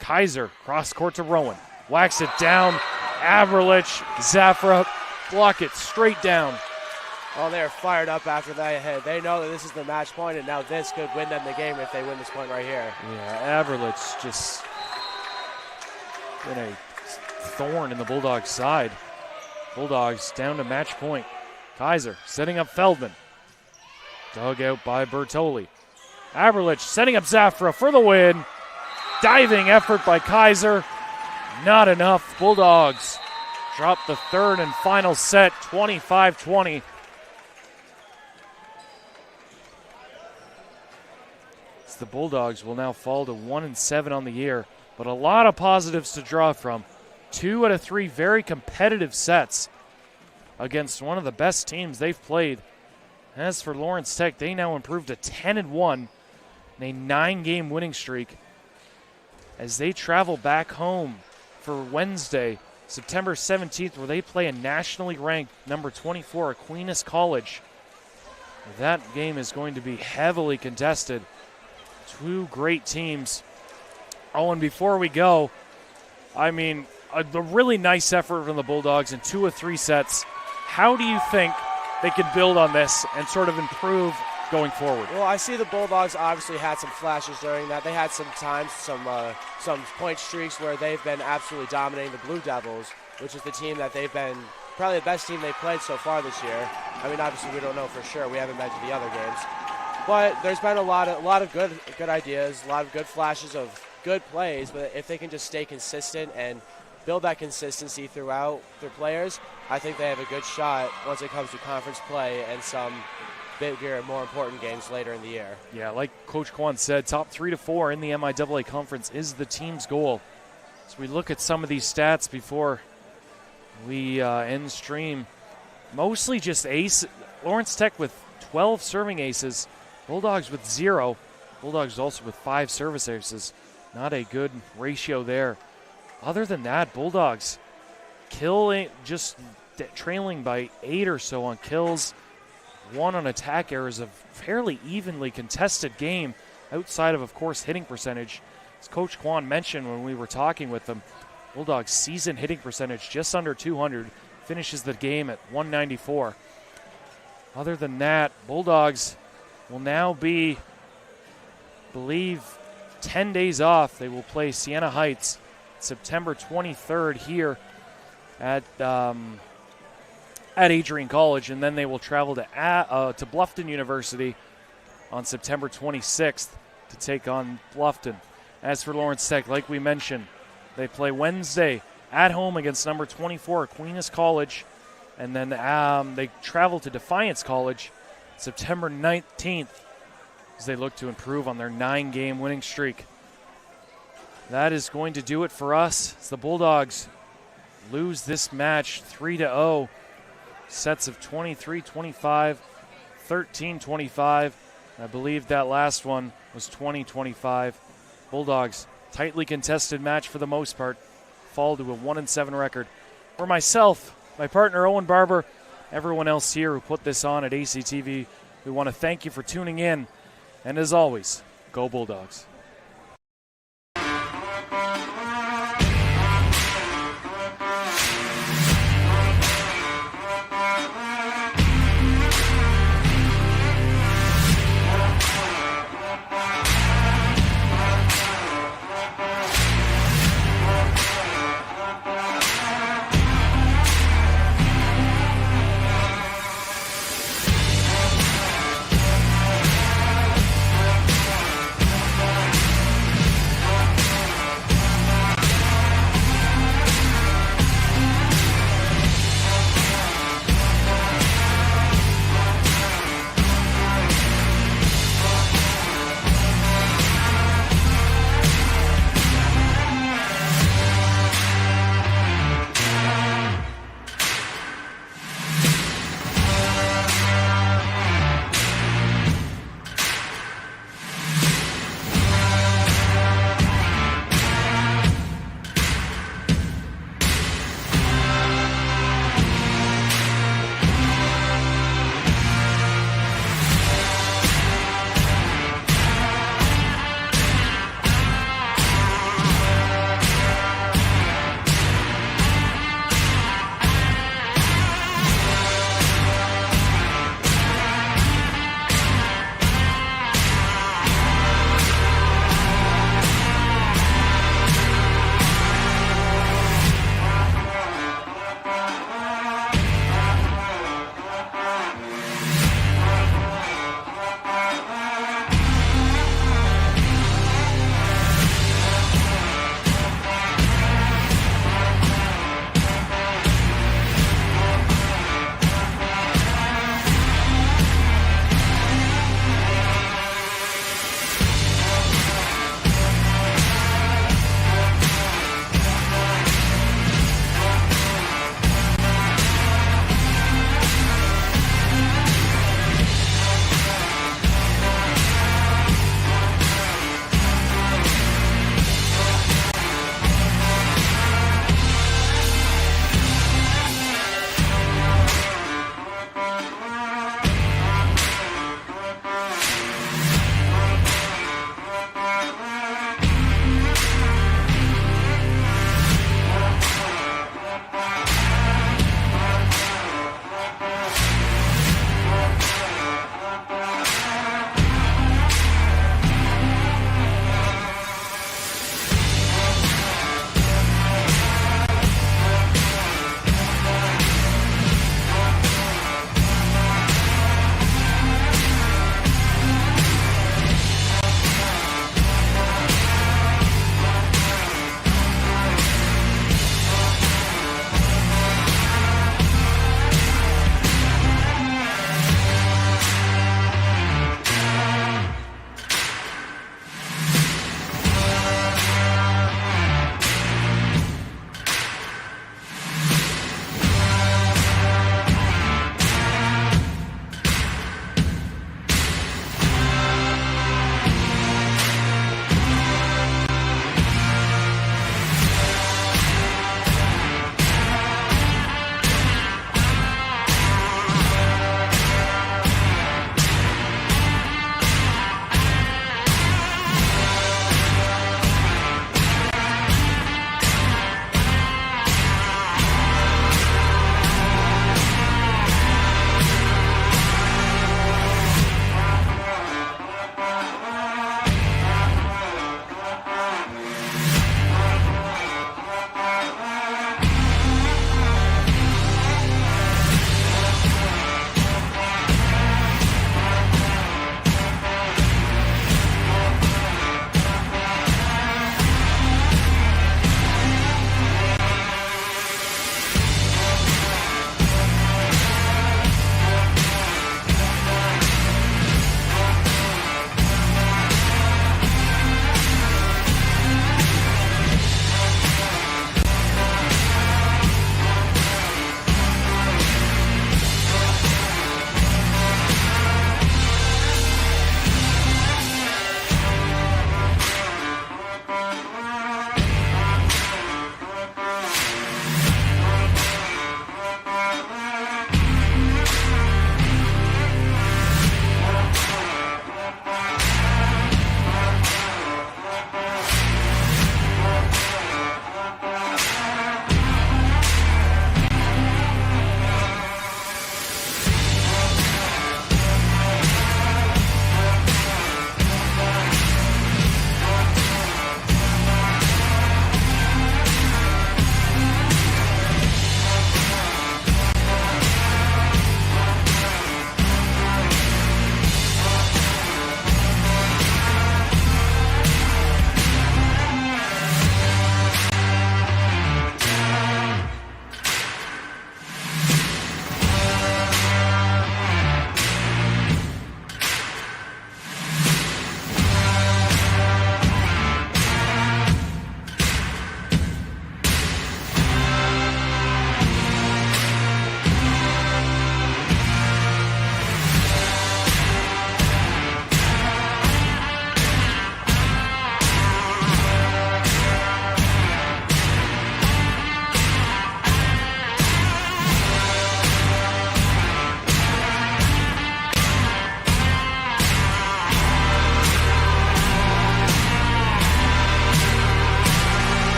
S6: Kaiser, cross court to Rowan. Whacks it down. Aberlich, Zafra, block it straight down.
S7: Oh, they're fired up after that hit. They know that this is the match point, and now this could win them the game if they win this point right here.
S6: Yeah, Averlich just been a thorn in the Bulldogs' side. Bulldogs down to match point. Kaiser setting up Feldman. Dug out by Bertoli. Averlich setting up Zafra for the win. Diving effort by Kaiser. Not enough. Bulldogs drop the third and final set, 25-20. The Bulldogs will now fall to 1-7 on the year, but a lot of positives to draw from. 2 out of 3 very competitive sets against one of the best teams they've played. As for Lawrence Tech, they now improved to 10-1 in a 9-game winning streak as they travel back home for Wednesday, September 17th, where they play a nationally ranked number 24 Aquinas College. That game is going to be heavily contested. 2 great teams. Oh, and before we go, I mean, a really nice effort from the Bulldogs in 2 of 3 sets. How do you think they can build on this and sort of improve going forward?
S7: Well, I see the Bulldogs obviously had some flashes during that. They had some times, some point streaks where they've been absolutely dominating the Blue Devils, which is the team that they've been probably the best team they've played so far this year. I mean, obviously we don't know for sure. We haven't been to the other games. But there's been a lot of good ideas, a lot of good flashes of good plays. But if they can just stay consistent and build that consistency throughout their players, I think they have a good shot once it comes to conference play and some bigger, more important games later in the year.
S6: Yeah, like Coach Kwan said, top 3 to 4 in the MIAA conference is the team's goal. So we look at some of these stats before we end stream. Mostly just ace. Lawrence Tech with 12 serving aces. Bulldogs with 0. Bulldogs also with 5 service aces. Not a good ratio there. Other than that, Bulldogs killing, just trailing by 8 or so on kills. 1 on attack errors. A fairly evenly contested game outside of course, hitting percentage. As Coach Kwan mentioned when we were talking with them, Bulldogs' season hitting percentage just under 200. Finishes the game at 194. Other than that, Bulldogs will now be, I believe, 10 days off. They will play Siena Heights September 23rd here at Adrian College, and then they will travel to Bluffton University on September 26th to take on Bluffton. As for Lawrence Tech, like we mentioned, they play Wednesday at home against number 24 Aquinas College, and then they travel to Defiance College September 19th as they look to improve on their 9-game winning streak. That is going to do it for us as the Bulldogs lose this match 3-0. Sets of 23-25, 13-25. I believe that last one was 20-25. Bulldogs, tightly contested match for the most part, fall to a 1-7 record. For myself, my partner Owen Barber, everyone else here who put this on at ACTV, we want to thank you for tuning in. And as always, go Bulldogs.